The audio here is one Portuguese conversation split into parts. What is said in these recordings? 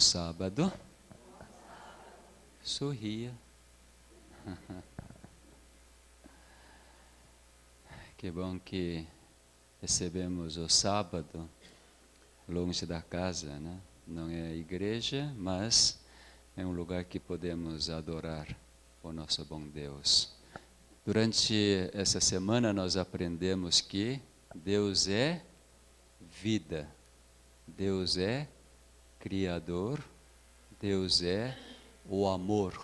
sábado. Sorria. Que bom que recebemos o sábado longe da casa, né? Não é a igreja, mas é um lugar que podemos adorar o nosso bom Deus. Durante essa semana nós aprendemos que Deus é vida, Deus é Criador, Deus é o amor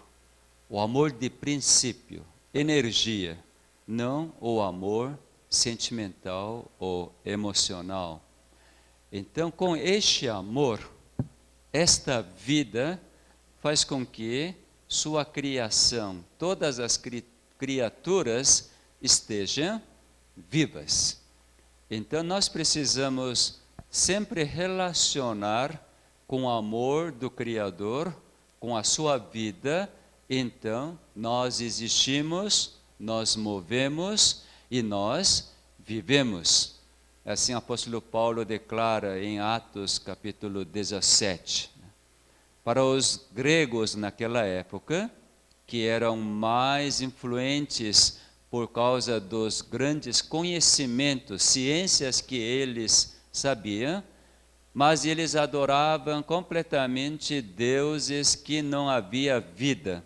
de princípio, energia, não o amor sentimental ou emocional. Então, com este amor, esta vida faz com que sua criação, todas as criaturas estejam vivas. Então, nós precisamos sempre relacionar com o amor do Criador, com a sua vida. Então, nós existimos, nós movemos e nós vivemos. Assim o apóstolo Paulo declara em Atos capítulo 17. Para os gregos naquela época, que eram mais influentes por causa dos grandes conhecimentos, ciências que eles sabiam, mas eles adoravam completamente deuses que não havia vida.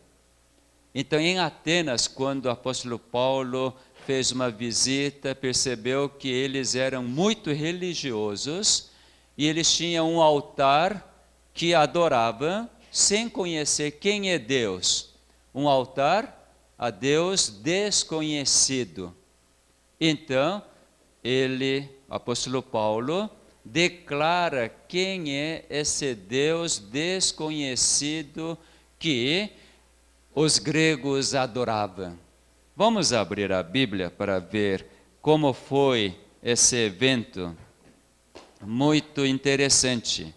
Então, em Atenas, quando o apóstolo Paulo fez uma visita, percebeu que eles eram muito religiosos e eles tinham um altar que adoravam sem conhecer quem é Deus. Um altar a Deus desconhecido. Então, o apóstolo Paulo, declara quem é esse Deus desconhecido que os gregos adoravam. Vamos abrir a Bíblia para ver como foi esse evento muito interessante.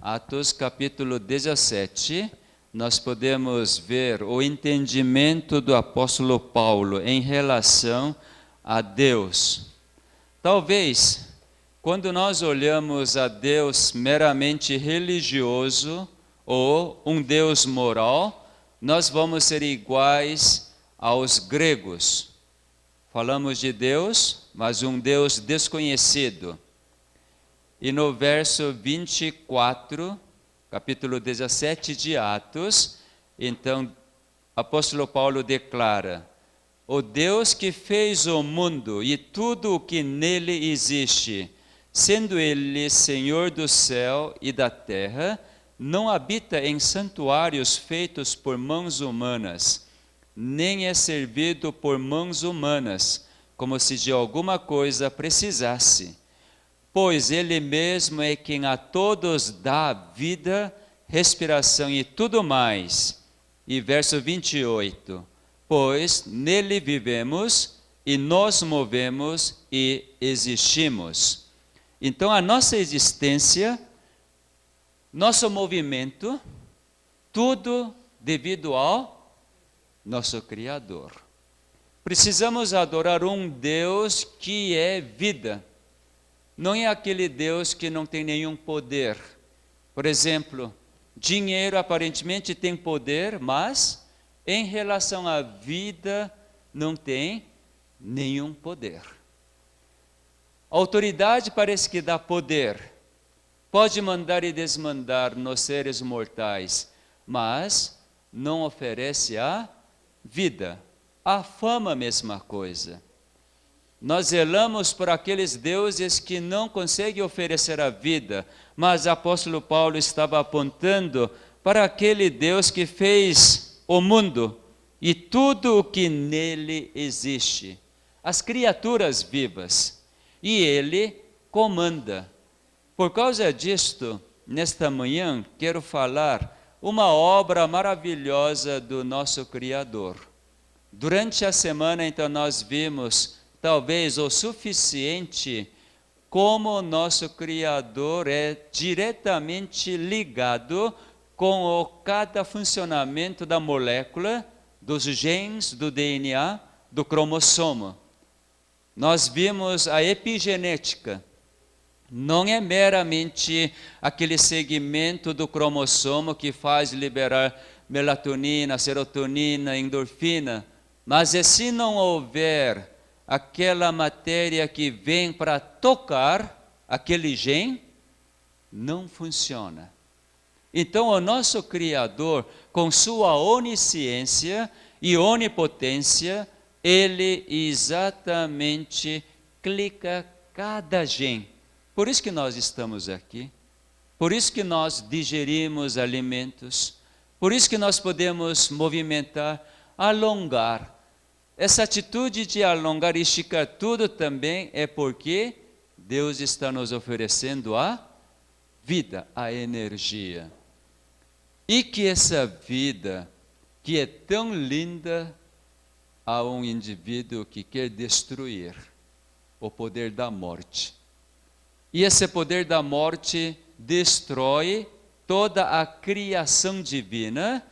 Atos capítulo 17, nós podemos ver o entendimento do apóstolo Paulo em relação a Deus. Talvez, quando nós olhamos a Deus meramente religioso ou um Deus moral, nós vamos ser iguais aos gregos. Falamos de Deus, mas um Deus desconhecido. E no verso 24, capítulo 17 de Atos, então, apóstolo Paulo declara: o Deus que fez o mundo e tudo o que nele existe, sendo ele Senhor do céu e da terra, não habita em santuários feitos por mãos humanas, nem é servido por mãos humanas, como se de alguma coisa precisasse. Pois ele mesmo é quem a todos dá vida, respiração e tudo mais. E verso 28, pois nele vivemos e nos movemos e existimos. Então a nossa existência, nosso movimento, tudo devido ao nosso Criador. Precisamos adorar um Deus que é vida. Não é aquele Deus que não tem nenhum poder. Por exemplo, dinheiro aparentemente tem poder, mas em relação à vida não tem nenhum poder. A autoridade parece que dá poder. Pode mandar e desmandar nos seres mortais, mas não oferece a vida. A fama, mesma coisa. Nós zelamos por aqueles deuses que não conseguem oferecer a vida, mas o apóstolo Paulo estava apontando para aquele Deus que fez o mundo e tudo o que nele existe, as criaturas vivas, e ele comanda. Por causa disto, nesta manhã, quero falar uma obra maravilhosa do nosso Criador. Durante a semana, então, nós vimos talvez o suficiente como o nosso Criador é diretamente ligado com cada funcionamento da molécula, dos genes, do DNA, do cromossomo. Nós vimos a epigenética. Não é meramente aquele segmento do cromossomo que faz liberar melatonina, serotonina, endorfina, mas se não houver aquela matéria que vem para tocar aquele gene, não funciona. Então, o nosso Criador, com sua onisciência e onipotência, ele exatamente clica cada gene. Por isso que nós estamos aqui, por isso que nós digerimos alimentos, por isso que nós podemos movimentar, alongar. Essa atitude de alongar e esticar tudo também é porque Deus está nos oferecendo a vida, a energia. E que essa vida, que é tão linda, há um indivíduo que quer destruir o poder da morte. E esse poder da morte destrói toda a criação divina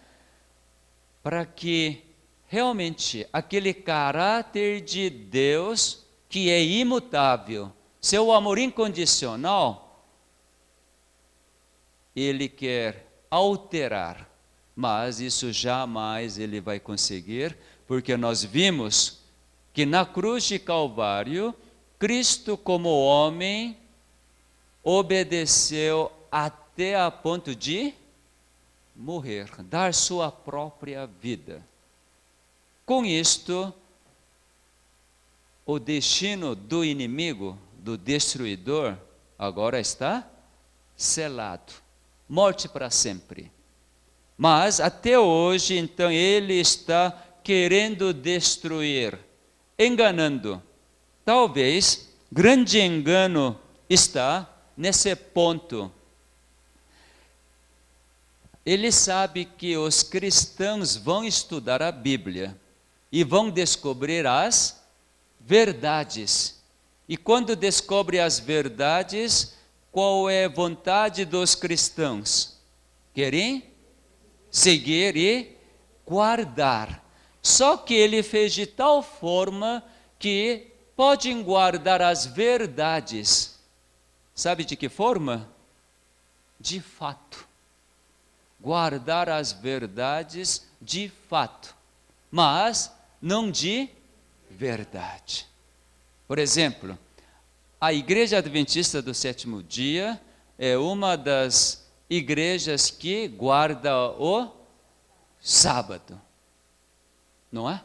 para que realmente aquele caráter de Deus que é imutável, seu amor incondicional, ele quer alterar, mas isso jamais ele vai conseguir, porque nós vimos que na cruz de Calvário, Cristo como homem obedeceu até a ponto de morrer, dar sua própria vida. Com isto, o destino do inimigo, do destruidor, agora está selado. Morte para sempre. Mas até hoje, então, ele está querendo destruir, enganando. Talvez, grande engano está nesse ponto. Ele sabe que os cristãos vão estudar a Bíblia e vão descobrir as verdades. E quando descobre as verdades, qual é a vontade dos cristãos? Querem seguir e guardar. Só que ele fez de tal forma que podem guardar as verdades. Sabe de que forma? De fato. Guardar as verdades de fato, mas não de verdade. Por exemplo, a Igreja Adventista do Sétimo Dia é uma das igrejas que guarda o sábado. Não é?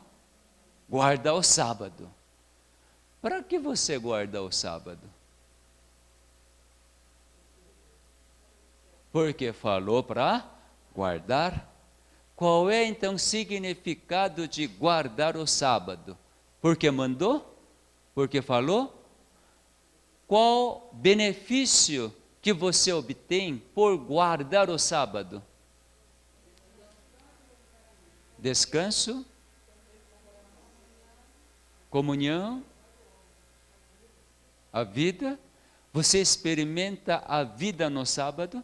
Guarda o sábado. Para que você guarda o sábado? Porque falou para guardar. Qual é então o significado de guardar o sábado? Porque mandou? Porque falou? Qual benefício que você obtém por guardar o sábado? Descanso, comunhão, a vida. Você experimenta a vida no sábado?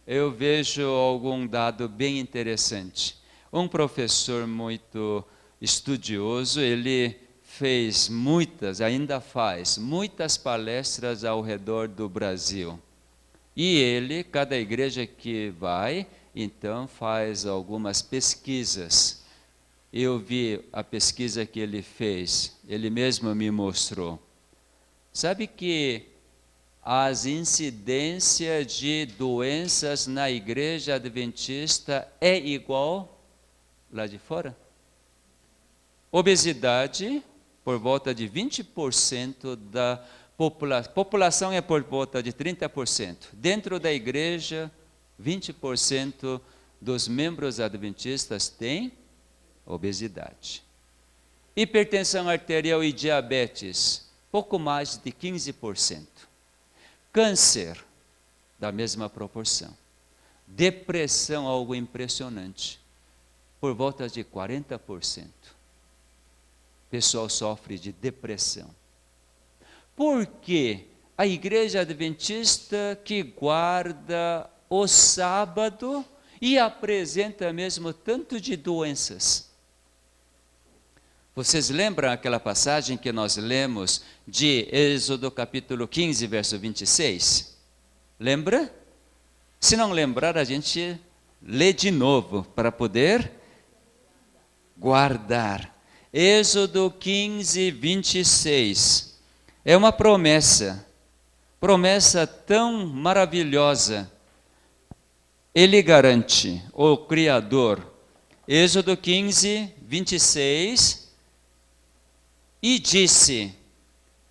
Eu vejo algum dado bem interessante. Um professor muito estudioso, ele fez ainda faz muitas palestras ao redor do Brasil. E ele, cada igreja que vai, então faz algumas pesquisas. Eu vi a pesquisa que ele fez, ele mesmo me mostrou. Sabe que as incidências de doenças na igreja adventista é igual lá de fora? Obesidade, por volta de 20% da população é por volta de 30%. Dentro da igreja, 20% dos membros adventistas têm obesidade. Hipertensão arterial e diabetes, pouco mais de 15%. Câncer, da mesma proporção. Depressão, algo impressionante, por volta de 40%. O pessoal sofre de depressão. Por que a igreja adventista que guarda o sábado e apresenta mesmo tanto de doenças? Vocês lembram aquela passagem que nós lemos de Êxodo capítulo 15, verso 26? Lembra? Se não lembrar, a gente lê de novo para poder guardar. Êxodo 15, 26. É uma promessa tão maravilhosa. Ele garante, o Criador. Êxodo 15, 26. E disse: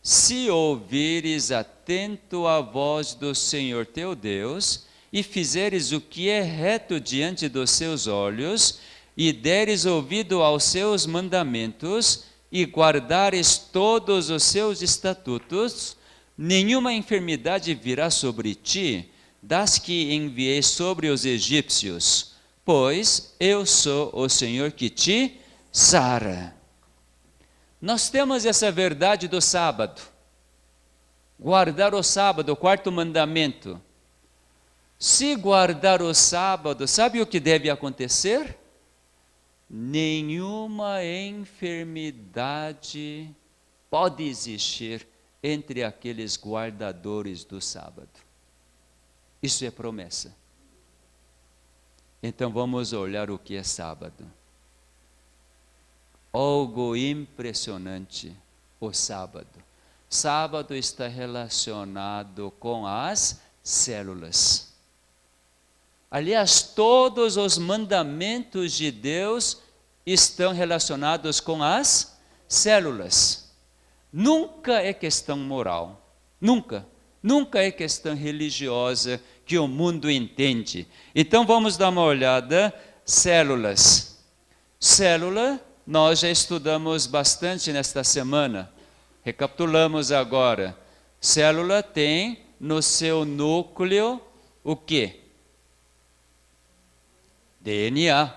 se ouvires atento a voz do Senhor teu Deus, e fizeres o que é reto diante dos seus olhos, e deres ouvido aos seus mandamentos, e guardares todos os seus estatutos, nenhuma enfermidade virá sobre ti, das que enviei sobre os egípcios, pois eu sou o Senhor que te sara. Nós temos essa verdade do sábado. Guardar o sábado, o quarto mandamento. Se guardar o sábado, sabe o que deve acontecer? Nenhuma enfermidade pode existir entre aqueles guardadores do sábado. Isso é promessa. Então vamos olhar o que é sábado. Algo impressionante, o sábado. Sábado está relacionado com as células. Aliás, todos os mandamentos de Deus estão relacionados com as células. Nunca é questão moral. Nunca. Nunca é questão religiosa que o mundo entende. Então vamos dar uma olhada. Células. Célula, nós já estudamos bastante nesta semana. Recapitulamos agora. Célula tem no seu núcleo o quê? DNA.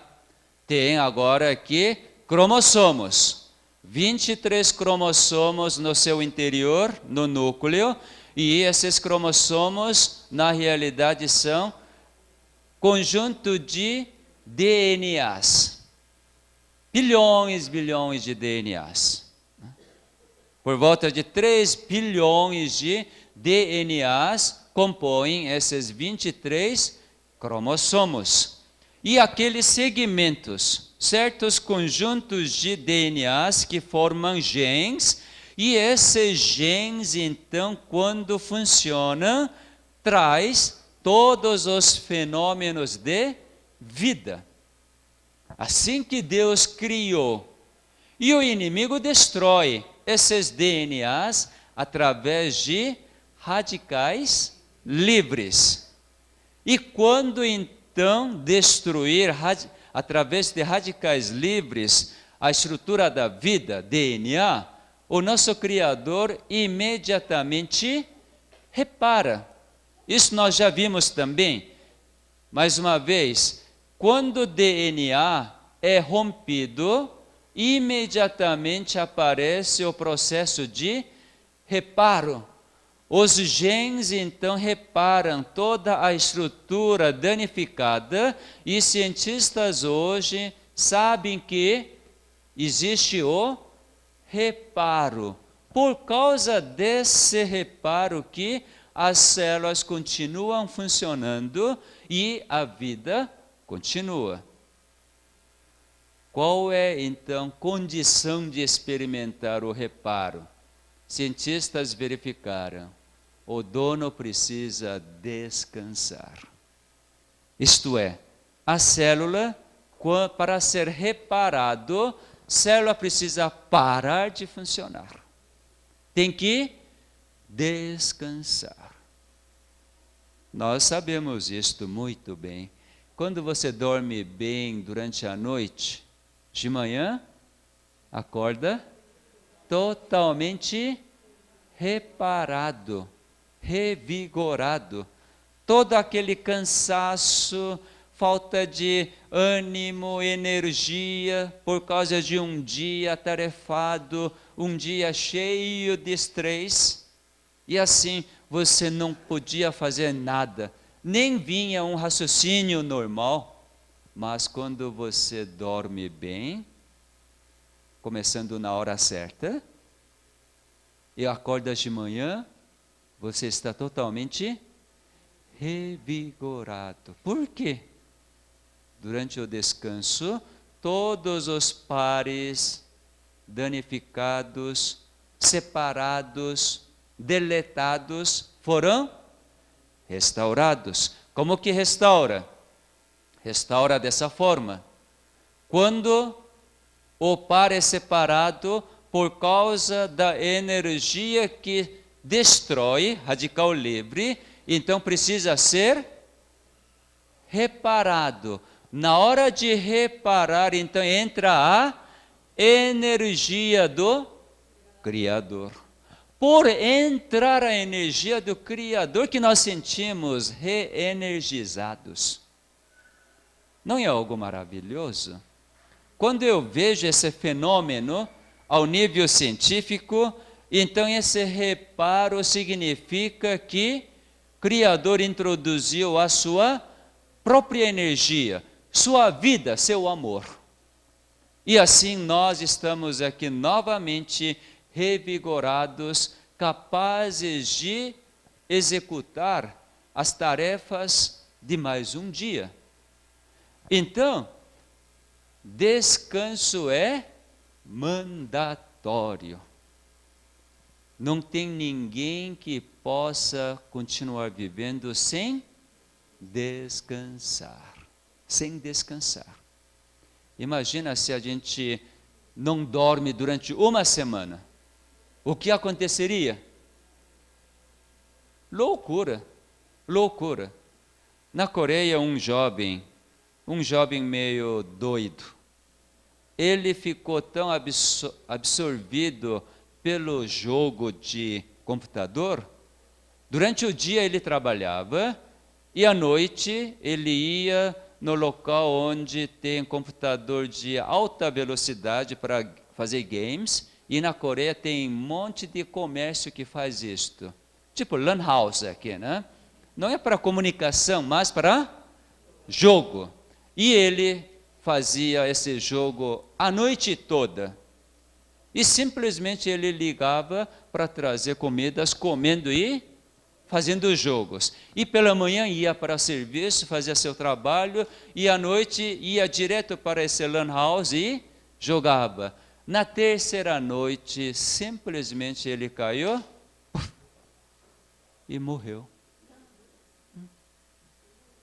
Tem agora aqui cromossomos. 23 cromossomos no seu interior, no núcleo, e esses cromossomos, na realidade, são conjunto de DNAs. Bilhões de DNAs. Por volta de 3 bilhões de DNAs compõem esses 23 cromossomos. E aqueles segmentos, certos conjuntos de DNAs que formam genes, e esses genes, então, quando funcionam, traz todos os fenômenos de vida. Assim que Deus criou. E o inimigo destrói esses DNAs através de radicais livres. E quando então destruir através de radicais livres a estrutura da vida, DNA, o nosso Criador imediatamente repara. Isso nós já vimos também. Mais uma vez, quando o DNA é rompido, imediatamente aparece o processo de reparo. Os genes, então, reparam toda a estrutura danificada e cientistas hoje sabem que existe o reparo. Por causa desse reparo que as células continuam funcionando e a vida continua. Qual é, então, a condição de experimentar o reparo? Cientistas verificaram. O dono precisa descansar. Isto é, a célula, para ser reparado, a célula precisa parar de funcionar. Tem que descansar. Nós sabemos isto muito bem. Quando você dorme bem durante a noite, de manhã, acorda totalmente reparado, revigorado. Todo aquele cansaço, falta de ânimo, energia, por causa de um dia atarefado, um dia cheio de estresse, e assim você não podia fazer nada, nem vinha um raciocínio normal. Mas quando você dorme bem, começando na hora certa, e acorda de manhã, você está totalmente revigorado. Por quê? Durante o descanso, todos os pares danificados, separados, deletados, foram restaurados. Como que restaura? Restaura dessa forma. Quando o par é separado por causa da energia que destrói, radical livre, então precisa ser reparado. Na hora de reparar, então entra a energia do Criador. Por entrar a energia do Criador que nós sentimos reenergizados. Não é algo maravilhoso? Quando eu vejo esse fenômeno ao nível científico, então esse reparo significa que o Criador introduziu a sua própria energia, sua vida, seu amor. E assim nós estamos aqui novamente revigorados, capazes de executar as tarefas de mais um dia. Então, descanso é mandatório. Não tem ninguém que possa continuar vivendo sem descansar. Sem descansar. Imagina se a gente não dorme durante uma semana. O que aconteceria? Loucura, loucura. Na Coreia, um jovem meio doido, ele ficou tão absorvido pelo jogo de computador. Durante o dia ele trabalhava e à noite ele ia no local onde tem computador de alta velocidade para fazer games. E na Coreia tem um monte de comércio que faz isto. Tipo Lan House aqui, né? Não é para comunicação, mas para jogo. E ele fazia esse jogo a noite toda. E simplesmente ele ligava para trazer comidas, comendo e fazendo jogos. E pela manhã ia para o serviço, fazia seu trabalho, e à noite ia direto para esse Lan House e jogava. Na terceira noite, simplesmente ele caiu e morreu.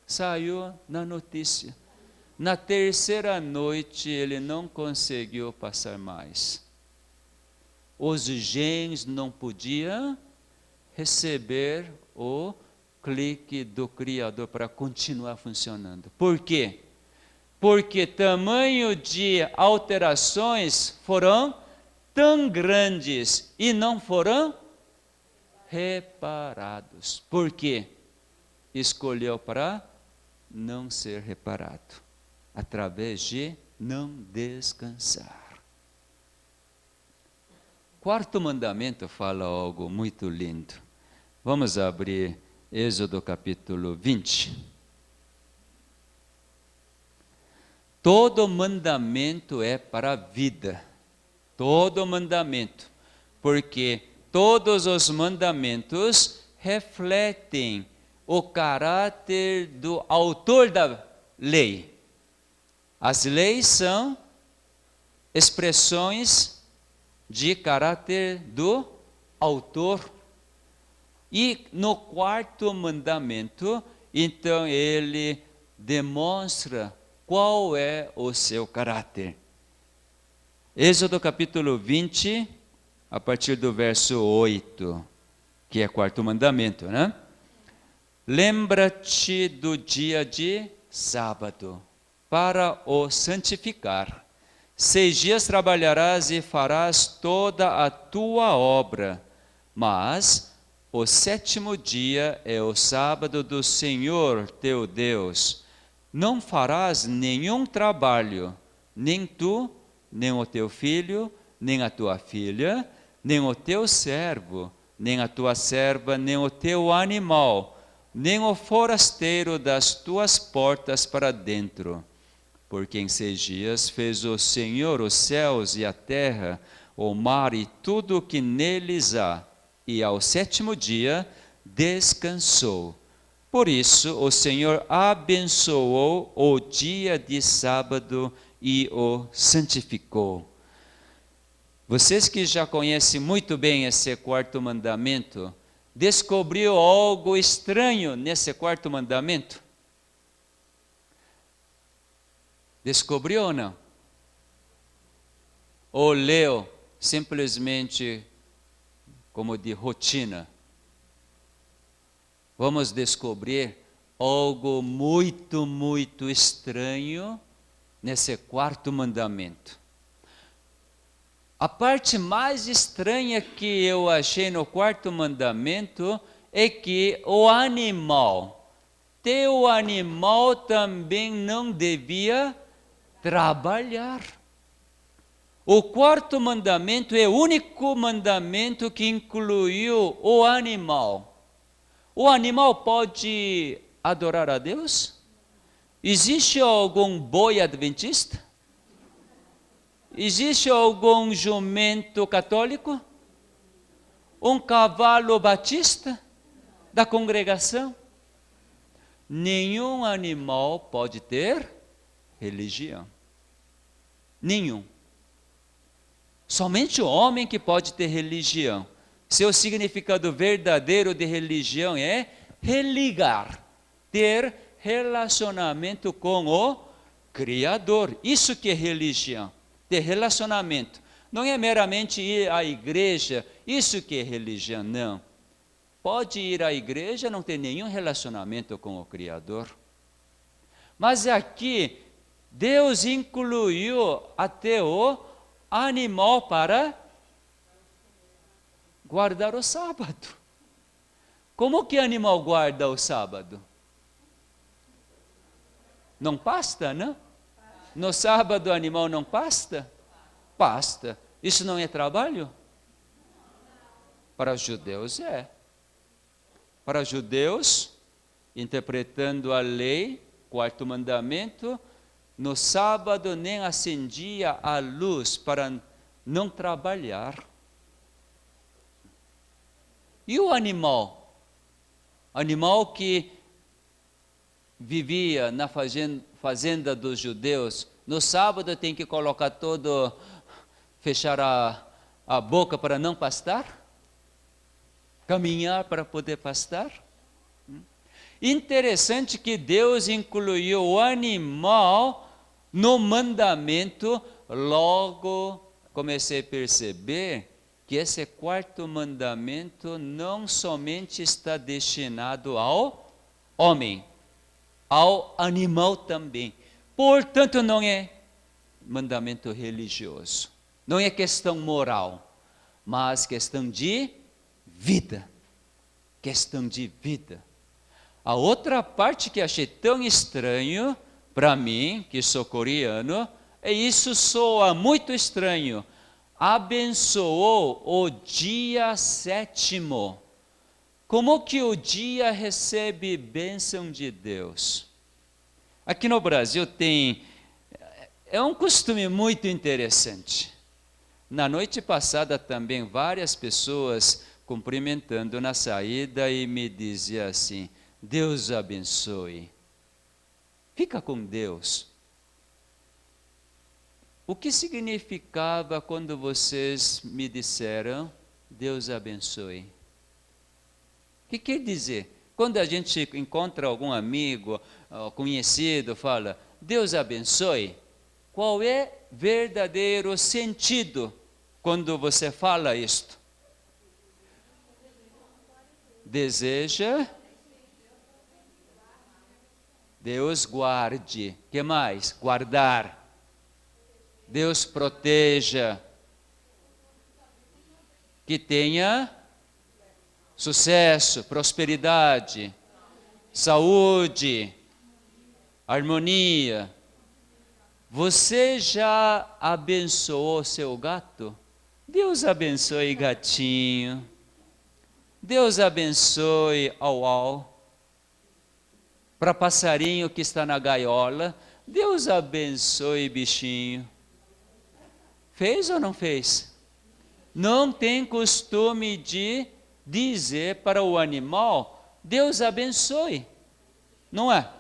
Saiu na notícia. Na terceira noite, ele não conseguiu passar mais. Os genes não podiam receber o clique do Criador para continuar funcionando. Por quê? Porque tamanho de alterações foram tão grandes e não foram reparados. Por quê? Escolheu para não ser reparado, através de não descansar. Quarto mandamento fala algo muito lindo. Vamos abrir Êxodo capítulo 20. Todo mandamento é para a vida. Todo mandamento. Porque todos os mandamentos refletem o caráter do autor da lei. As leis são expressões de caráter do autor. E no quarto mandamento, então ele demonstra qual é o seu caráter. Êxodo capítulo 20, a partir do verso 8, que é o quarto mandamento, né? Lembra-te do dia de sábado, para o santificar. 6 dias trabalharás e farás toda a tua obra, mas o 7º dia é o sábado do Senhor teu Deus. Não farás nenhum trabalho, nem tu, nem o teu filho, nem a tua filha, nem o teu servo, nem a tua serva, nem o teu animal, nem o forasteiro das tuas portas para dentro. porque em 6 dias fez o Senhor os céus e a terra, o mar e tudo o que neles há, e ao 7º dia descansou. Por isso o Senhor abençoou o dia de sábado e o santificou. Vocês que já conhecem muito bem esse 4º mandamento, descobriu algo estranho nesse 4º mandamento? Descobriu ou não? Ou leu simplesmente como de rotina? Vamos descobrir algo muito, muito estranho nesse 4º mandamento. A parte mais estranha que eu achei no 4º mandamento é que o teu animal também não devia trabalhar. O 4º mandamento é o único mandamento que incluiu o animal. O animal pode adorar a Deus? Existe algum boi adventista? Existe algum jumento católico? Um cavalo batista da congregação? Nenhum animal pode ter religião. Nenhum. Somente o homem que pode ter religião. Seu significado verdadeiro de religião é religar, ter relacionamento com o Criador. Isso que é religião. De relacionamento. Não é meramente ir à igreja, isso que é religião, não. Pode ir à igreja e não ter nenhum relacionamento com o Criador. Mas aqui, Deus incluiu até o animal para guardar o sábado. Como que animal guarda o sábado? Não pasta, não? No sábado o animal não pasta? Pasta. Isso não é trabalho? Para os judeus é. Para os judeus, interpretando a lei, 4º mandamento, no sábado nem acendia a luz para não trabalhar. E o animal? Animal que vivia na fazenda dos judeus, no sábado tem que colocar fechar a boca para não pastar? Caminhar para poder pastar? Interessante que Deus incluiu o animal no mandamento, logo comecei a perceber que esse 4º mandamento não somente está destinado ao homem, ao animal também. Portanto, não é mandamento religioso, não é questão moral, mas questão de vida. Questão de vida. A outra parte que achei tão estranho, para mim, que sou coreano, é isso soa muito estranho. Abençoou o dia 7º. Como que o dia recebe bênção de Deus? Aqui no Brasil é um costume muito interessante. Na noite passada também várias pessoas cumprimentando na saída e me diziam assim: Deus abençoe. Fica com Deus. O que significava quando vocês me disseram Deus abençoe? O que quer dizer? Quando a gente encontra algum amigo, conhecido, fala Deus abençoe, qual é verdadeiro sentido quando você fala isto? Deseja Deus guarde. Que mais? Guardar. Deus proteja. Que tenha sucesso, prosperidade, saúde, harmonia. Você já abençoou seu gato? Deus abençoe gatinho. Deus abençoe au-au. Para passarinho que está na gaiola, Deus abençoe, bichinho. Fez ou não fez? Não tem costume de dizer para o animal, Deus abençoe. Não é?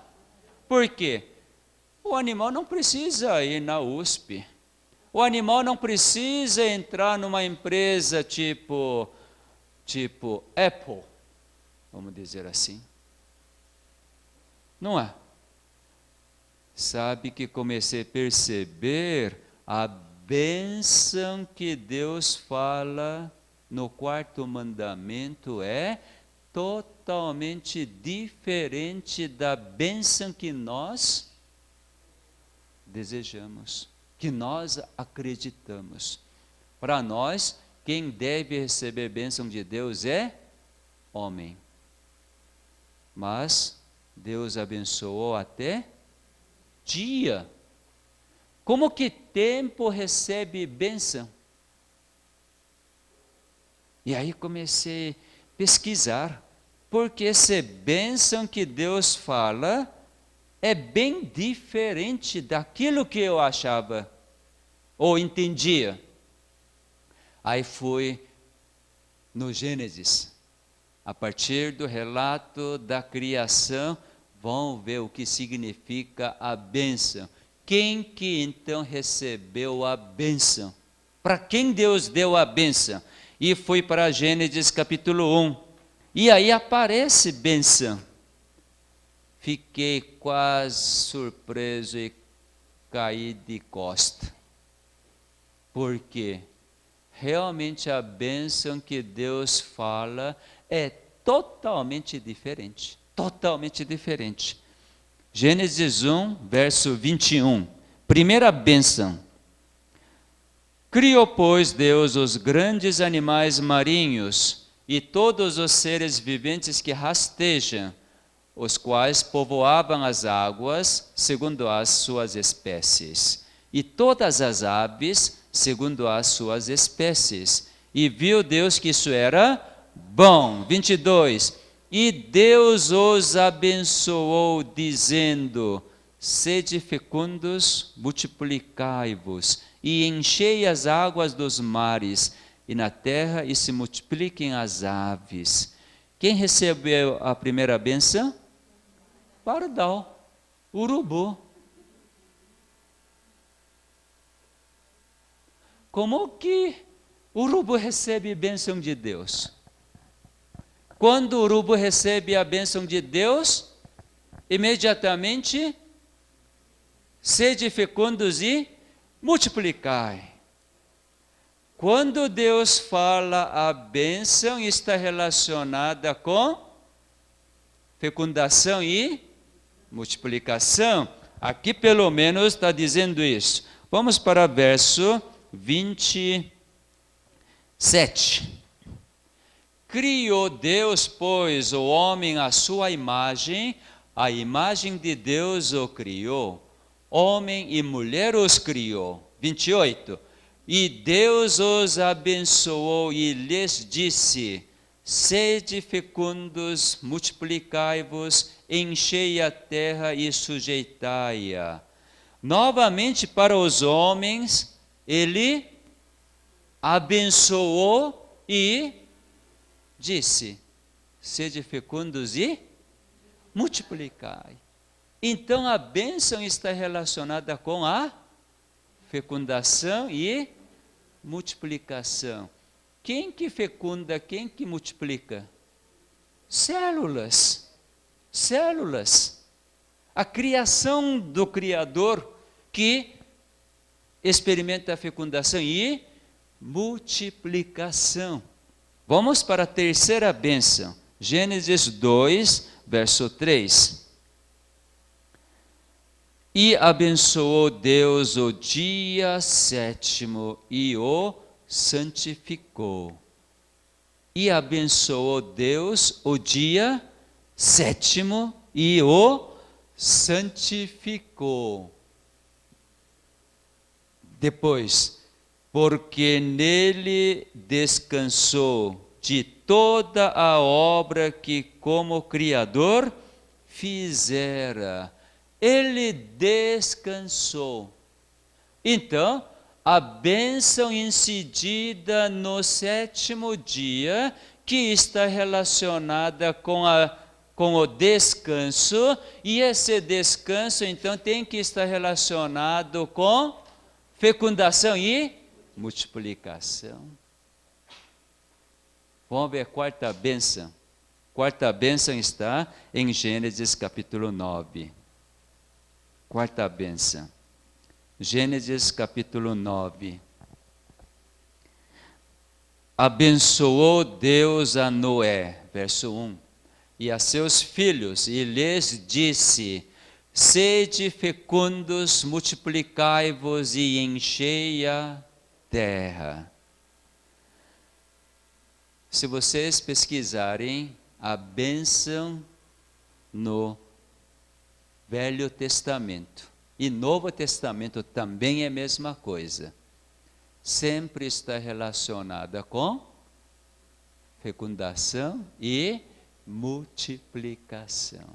Por quê? O animal não precisa ir na USP. O animal não precisa entrar numa empresa tipo Apple, vamos dizer assim. Não é? Sabe que comecei a perceber a bênção que Deus fala no 4º mandamento é totalmente diferente da bênção que nós desejamos, que nós acreditamos. Para nós, quem deve receber a bênção de Deus é homem. Mas Deus abençoou até dia. Como que tempo recebe bênção? E aí comecei a pesquisar, porque essa bênção que Deus fala é bem diferente daquilo que eu achava ou entendia. Aí fui no Gênesis, a partir do relato da criação, vão ver o que significa a bênção. Quem que então recebeu a bênção? Para quem Deus deu a bênção? E fui para Gênesis capítulo 1. E aí aparece bênção. Fiquei quase surpreso e caí de costa. Por quê? Realmente a bênção que Deus fala é totalmente diferente. Totalmente diferente. Gênesis 1, verso 21. Primeira bênção. Criou, pois, Deus os grandes animais marinhos e todos os seres viventes que rastejam, os quais povoavam as águas, segundo as suas espécies, e todas as aves, segundo as suas espécies. E viu Deus que isso era bom. 22. E Deus os abençoou, dizendo: sede fecundos, multiplicai-vos, e enchei as águas dos mares, e na terra, e se multipliquem as aves. Quem recebeu a primeira bênção? Pardal, urubu. Como que o urubu recebe a bênção de Deus? Quando o urubu recebe a bênção de Deus, imediatamente, sede fecundos e multiplicai. Quando Deus fala a bênção, está relacionada com fecundação e multiplicação. Aqui pelo menos está dizendo isso. Vamos para o verso 27. Criou Deus, pois, o homem à sua imagem, a imagem de Deus o criou. Homem e mulher os criou. 28. E Deus os abençoou e lhes disse: sede fecundos, multiplicai-vos, enchei a terra e sujeitai-a. Novamente para os homens, ele abençoou e disse: sede fecundos e multiplicai. Então a bênção está relacionada com a fecundação e multiplicação. Quem que fecunda, quem que multiplica? Células. Células. A criação do Criador que experimenta a fecundação e multiplicação. Vamos para a terceira bênção. Gênesis 2, verso 3. E abençoou Deus o dia 7º e o santificou. E abençoou Deus o dia 7º e o santificou. Depois, porque nele descansou de toda a obra que como Criador fizera. ele descansou. Então, a bênção incidida no 7º dia, que está relacionada com o descanso, e esse descanso, então, tem que estar relacionado com fecundação e multiplicação. Vamos ver a quarta bênção. Quarta bênção está em Gênesis capítulo 9. Quarta bênção. Gênesis capítulo 9. Abençoou Deus a Noé, verso 1, e a seus filhos, e lhes disse: sede fecundos, multiplicai-vos e enchei a terra. Se vocês pesquisarem a bênção no Velho Testamento e Novo Testamento também é a mesma coisa. Sempre está relacionada com fecundação e multiplicação.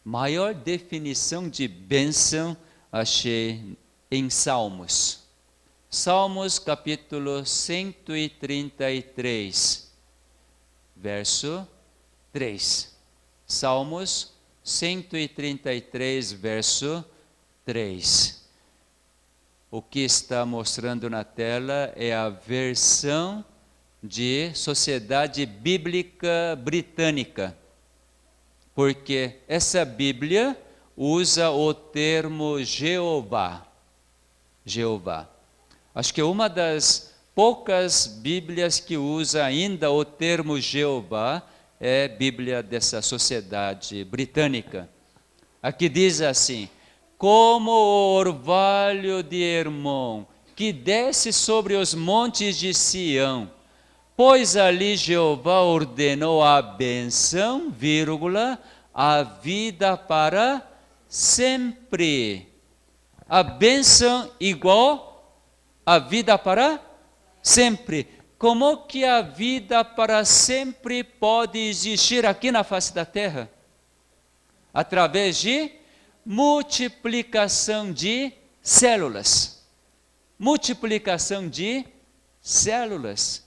Maior definição de bênção achei em Salmos. Salmos capítulo 133, verso 3. Salmos 133, verso 3. O que está mostrando na tela é a versão de Sociedade Bíblica Britânica, porque essa Bíblia usa o termo Jeová. Jeová. Acho que é uma das poucas Bíblias que usa ainda o termo Jeová é a Bíblia dessa Sociedade Britânica. Aqui diz assim: como o orvalho de Hermon, que desce sobre os montes de Sião, pois ali Jeová ordenou a bênção, vírgula, a vida para sempre. A bênção igual a vida para sempre. Como que a vida para sempre pode existir aqui na face da terra? Através de multiplicação de células. Multiplicação de células.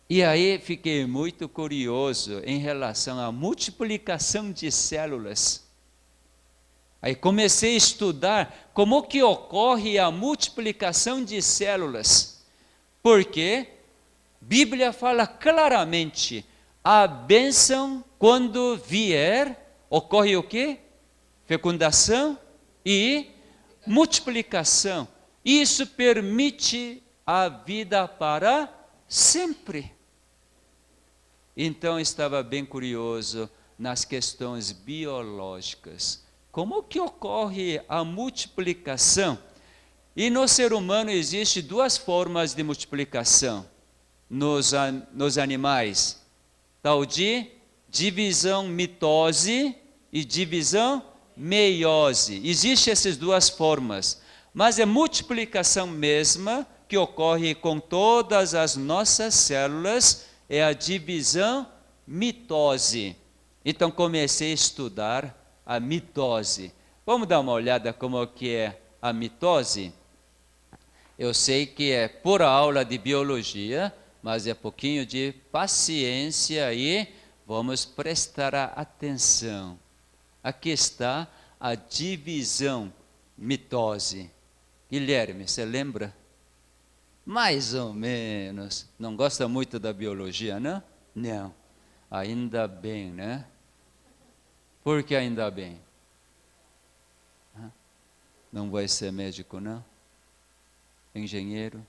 E aí fiquei muito curioso em relação à multiplicação de células. Aí comecei a estudar como que ocorre a multiplicação de células. Porque a Bíblia fala claramente, a bênção quando vier, ocorre o quê? Fecundação e multiplicação. Isso permite a vida para sempre. Então estava bem curioso nas questões biológicas. Como que ocorre a multiplicação? E no ser humano existe duas formas de multiplicação nos animais, tal de divisão mitose e divisão meiose. Existem essas duas formas, mas é multiplicação mesma que ocorre com todas as nossas células, é a divisão mitose. Então comecei a estudar a mitose. Vamos dar uma olhada como que é a mitose? Eu sei que é pura aula de biologia, mas é pouquinho de paciência e vamos prestar atenção. Aqui está a divisão mitose. Guilherme, você lembra? Mais ou menos. Não gosta muito da biologia, não? Não. Ainda bem, né? Por que ainda bem? Não vai ser médico, não? Engenheiro?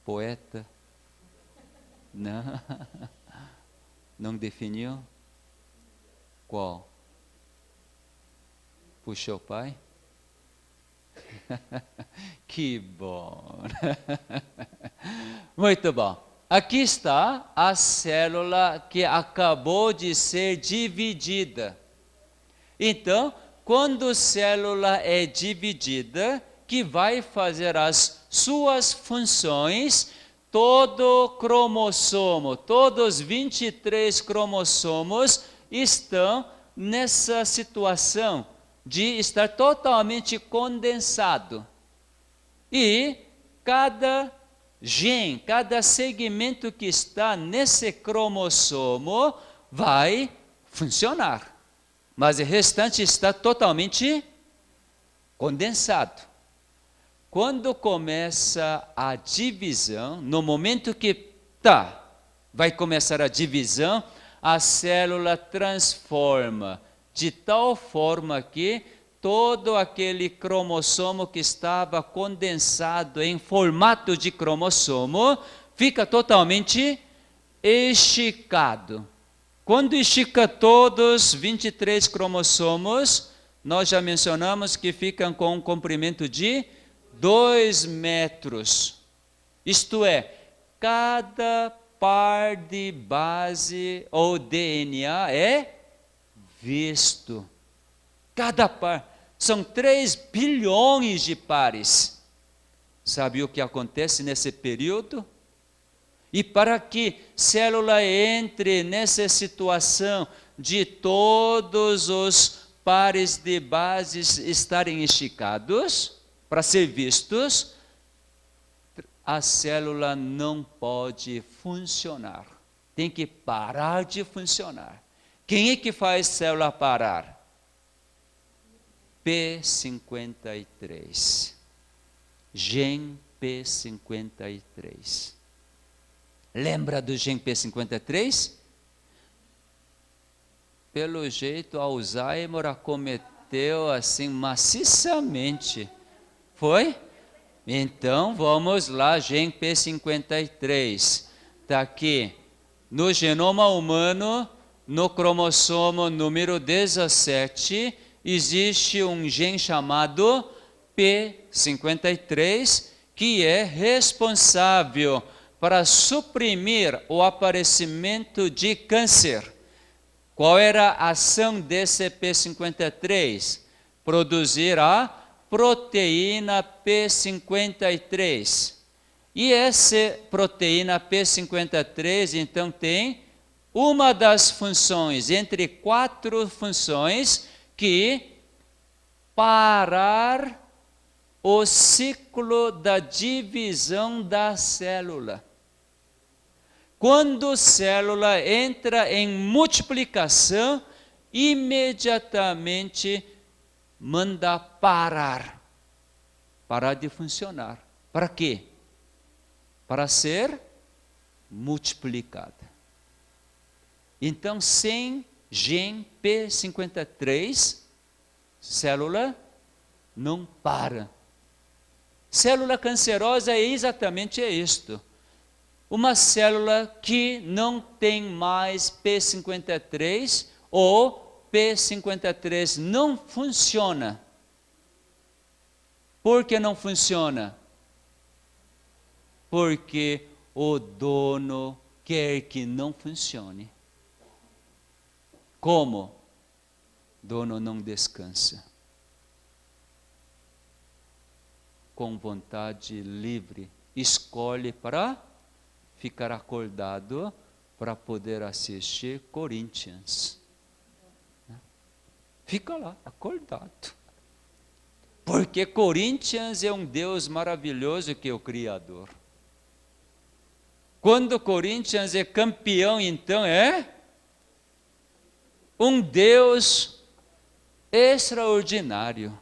Poeta? Não. Não definiu? Qual? Puxou o pai? Que bom! Muito bom. Aqui está a célula que acabou de ser dividida. Então, quando a célula é dividida, que vai fazer as suas funções, todo cromossomo, todos os 23 cromossomos estão nessa situação de estar totalmente condensado. E cada gene, cada segmento que está nesse cromossomo vai funcionar. Mas o restante está totalmente condensado. Quando começa a divisão, no momento que vai começar a divisão, a célula transforma de tal forma que todo aquele cromossomo que estava condensado em formato de cromossomo fica totalmente esticado. Quando estica todos 23 cromossomos, nós já mencionamos que ficam com um comprimento de 2 metros. Isto é, cada par de base ou DNA é visto. Cada par. São 3 bilhões de pares. Sabe o que acontece nesse período? E para que célula entre nessa situação de todos os pares de bases estarem esticados, para ser vistos, a célula não pode funcionar. Tem que parar de funcionar. Quem é que faz célula parar? P53. Gen P53. Lembra do gen P53? Pelo jeito, Alzheimer acometeu assim maciçamente. Foi? Então, vamos lá, gen P53. Está aqui, no genoma humano, no cromossomo número 17, existe um gene chamado P53, que é responsável para suprimir o aparecimento de câncer. Qual era a ação desse P53? Produzir a proteína P53. E essa proteína P53, então, tem uma das funções, entre 4 funções, que parar o ciclo da divisão da célula. Quando a célula entra em multiplicação, imediatamente manda parar de funcionar. Para quê? Para ser multiplicada. Então, sem gen P53, célula não para. Célula cancerosa é exatamente isto. Uma célula que não tem mais P53 ou P53 não funciona. Por que não funciona? Porque o dono quer que não funcione. Como? O dono não descansa. Com vontade livre, escolhe para ficar acordado para poder assistir Corinthians. Fica lá, acordado. Porque Corinthians é um Deus maravilhoso que é o Criador. Quando Corinthians é campeão, então é um Deus extraordinário,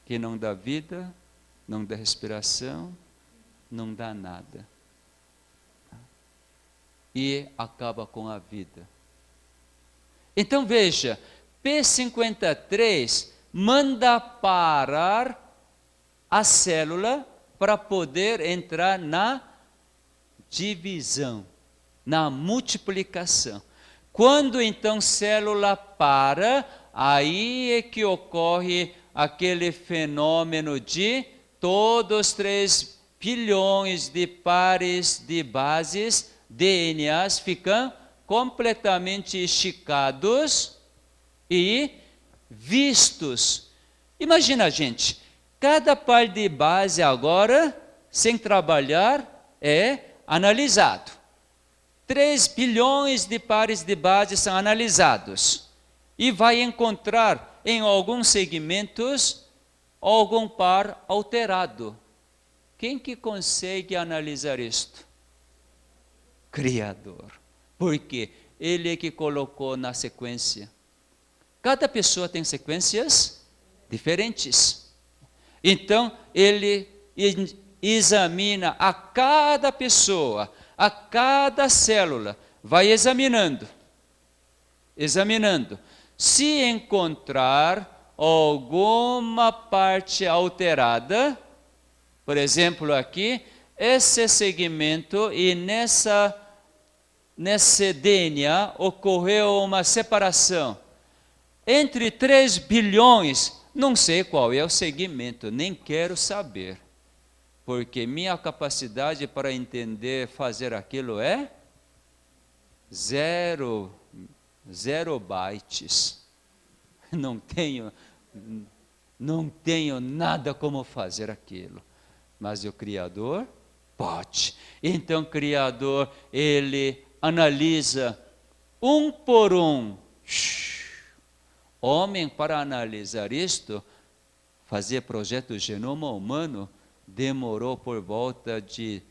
que não dá vida, não dá respiração, não dá nada. E acaba com a vida. Então veja, P53 manda parar a célula para poder entrar na divisão, na multiplicação. Quando então a célula para, aí é que ocorre aquele fenômeno de todos 3 bilhões de pares de bases, DNAs, ficam completamente esticados e vistos. Imagina, gente, cada par de base agora, sem trabalhar, é analisado. 3 bilhões de pares de base são analisados. E vai encontrar em alguns segmentos algum par alterado. Quem que consegue analisar isto? Criador. Por quê? Ele é que colocou na sequência. Cada pessoa tem sequências diferentes. Então, ele examina a cada pessoa, a cada célula, vai examinando. Se encontrar alguma parte alterada, por exemplo aqui, esse segmento e nesse DNA ocorreu uma separação entre 3 bilhões, não sei qual é o segmento, nem quero saber, porque minha capacidade para entender, fazer aquilo é 0 bytes. Não tenho nada como fazer aquilo. Mas o Criador pode. Então o Criador, ele analisa um por um. Homem, para analisar isto, fazer projeto genoma humano, demorou por volta de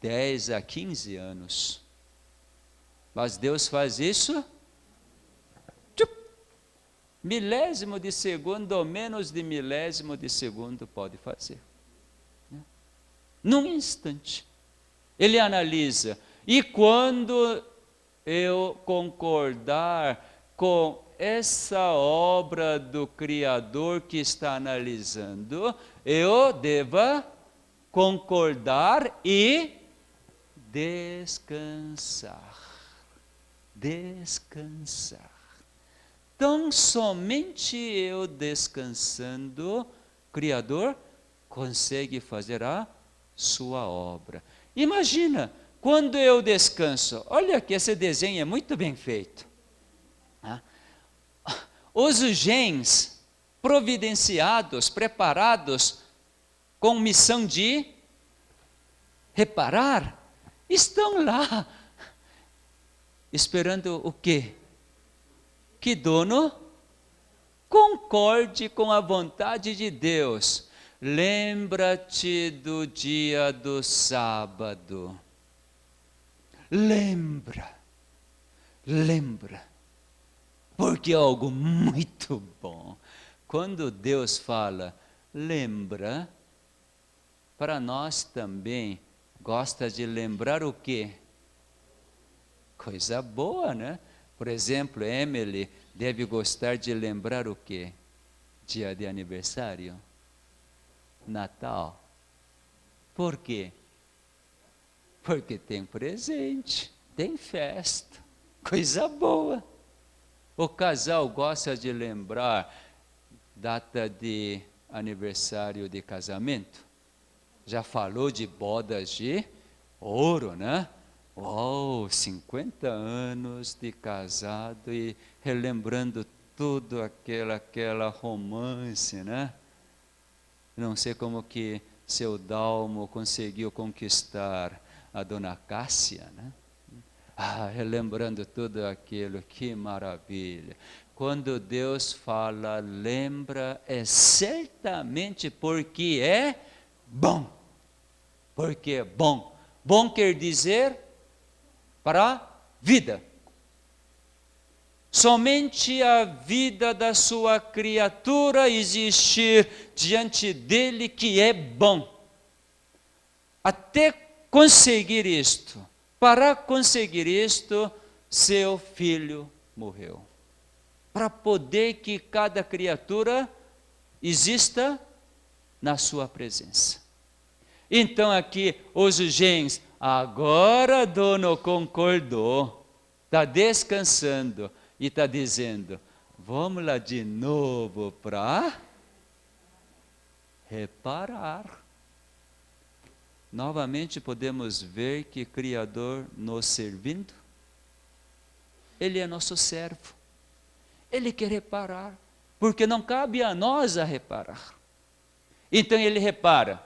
10 a 15 anos. Mas Deus faz isso, milésimo de segundo, ou menos de milésimo de segundo pode fazer. Num instante. Ele analisa. E quando eu concordar com essa obra do Criador que está analisando, eu devo concordar e descansar. Descansar. Então, somente eu descansando, o Criador consegue fazer a sua obra. Imagina, quando eu descanso, olha que esse desenho é muito bem feito. Os genes providenciados, preparados, com missão de reparar, estão lá, esperando o quê? Que dono concorde com a vontade de Deus. Lembra-te do dia do sábado. Lembra. Porque é algo muito bom. Quando Deus fala, lembra, para nós também, gosta de lembrar o quê? Coisa boa, né? Por exemplo, Emily deve gostar de lembrar o quê? Dia de aniversário? Natal. Por quê? Porque tem presente, tem festa, coisa boa. O casal gosta de lembrar data de aniversário de casamento. Já falou de bodas de ouro, né? Uau, 50 anos de casado e relembrando tudo aquela romance, né? Não sei como que seu Dalmo conseguiu conquistar a dona Cássia, né? Relembrando tudo aquilo, que maravilha. Quando Deus fala, lembra, é certamente porque é bom. Porque é bom. Bom quer dizer para a vida. Somente a vida da sua criatura existir diante dele que é bom. Até conseguir isto. Para conseguir isto, seu filho morreu. Para poder que cada criatura exista na sua presença. Então aqui os genes, agora dono concordou, está descansando e está dizendo, vamos lá de novo para reparar. Novamente podemos ver que o Criador nos servindo, Ele é nosso servo. Ele quer reparar, porque não cabe a nós a reparar. Então Ele repara.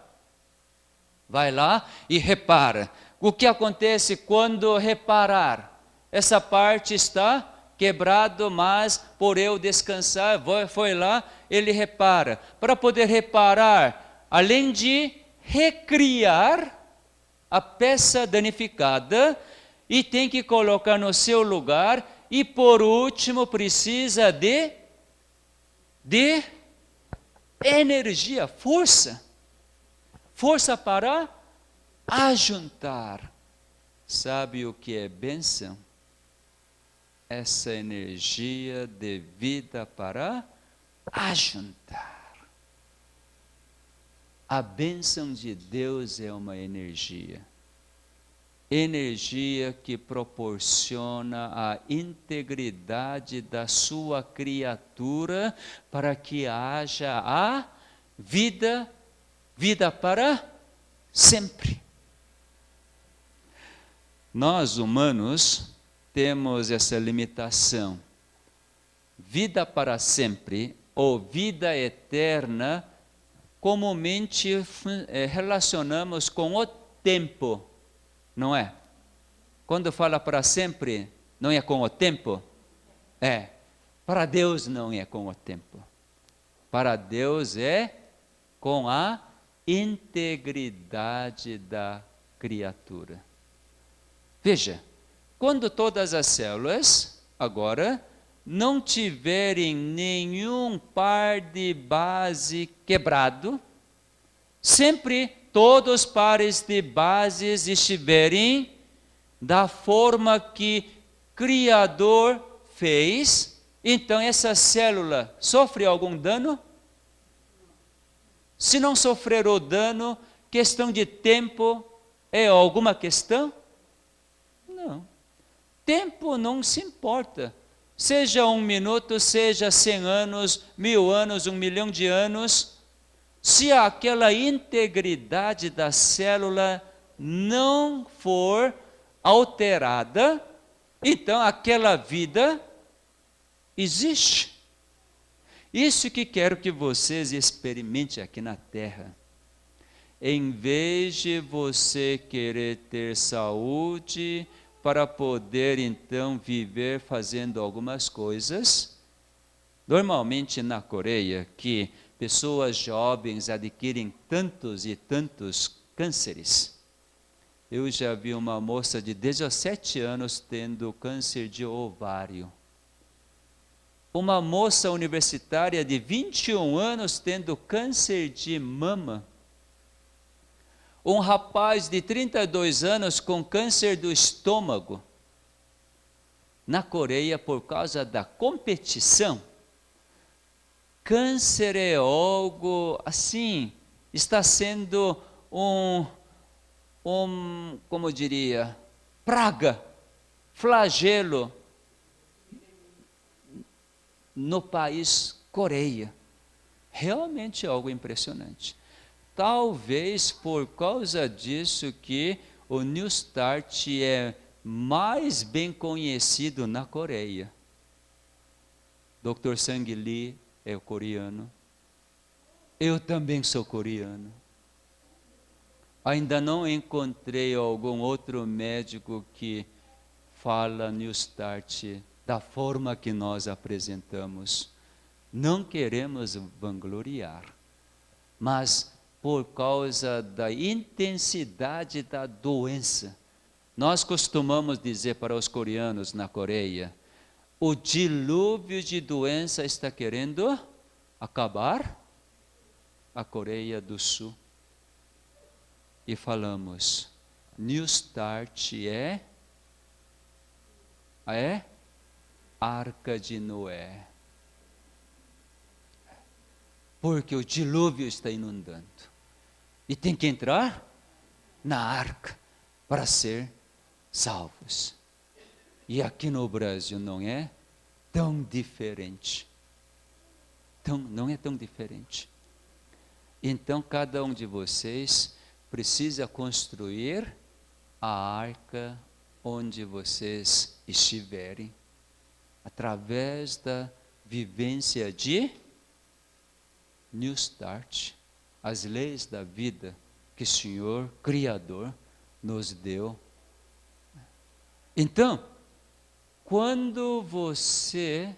Vai lá e repara. O que acontece quando reparar? Essa parte está quebrado, mas por eu descansar, foi lá, ele repara. Para poder reparar, além de recriar a peça danificada, e tem que colocar no seu lugar, e por último precisa de energia, força para ajuntar. Sabe o que é bênção? Essa energia de vida para ajuntar. A bênção de Deus é uma energia que proporciona a integridade da sua criatura para que haja a vida para sempre. Nós, humanos, temos essa limitação. Vida para sempre ou vida eterna, comumente relacionamos com o tempo, não é? Quando fala para sempre, não é com o tempo? É. Para Deus não é com o tempo. Para Deus é com a integridade da criatura. Veja, quando todas as células, agora, não tiverem nenhum par de base quebrado, sempre todos os pares de bases estiverem da forma que o Criador fez, então essa célula sofre algum dano? Se não sofrer o dano, questão de tempo é alguma questão? Não. Tempo não se importa. Seja 1 minuto, seja 100 anos, 1000 anos, 1 milhão de anos, se aquela integridade da célula não for alterada, então aquela vida existe. Isso que quero que vocês experimentem aqui na Terra. Em vez de você querer ter saúde para poder então viver fazendo algumas coisas, normalmente na Coreia, que pessoas jovens adquirem tantos e tantos cânceres. Eu já vi uma moça de 17 anos tendo câncer de ovário. Uma moça universitária de 21 anos tendo câncer de mama. Um rapaz de 32 anos com câncer do estômago. Na Coreia, por causa da competição, câncer é algo assim, está sendo como eu diria, praga, flagelo no país Coreia. Realmente é algo impressionante. Talvez por causa disso que o New Start é mais bem conhecido na Coreia. Dr. Sang Lee é coreano. Eu também sou coreano. Ainda não encontrei algum outro médico que fala New Start da forma que nós apresentamos. Não queremos vangloriar, mas por causa da intensidade da doença. Nós costumamos dizer para os coreanos na Coreia, o dilúvio de doença está querendo acabar a Coreia do Sul. E falamos, New Start é Arca de Noé. Porque o dilúvio está inundando. E tem que entrar na arca para ser salvos. E aqui no Brasil não é tão diferente. Não é tão diferente. Então cada um de vocês precisa construir a arca onde vocês estiverem, através da vivência de New Start, as leis da vida que o Senhor, Criador, nos deu. Então, quando você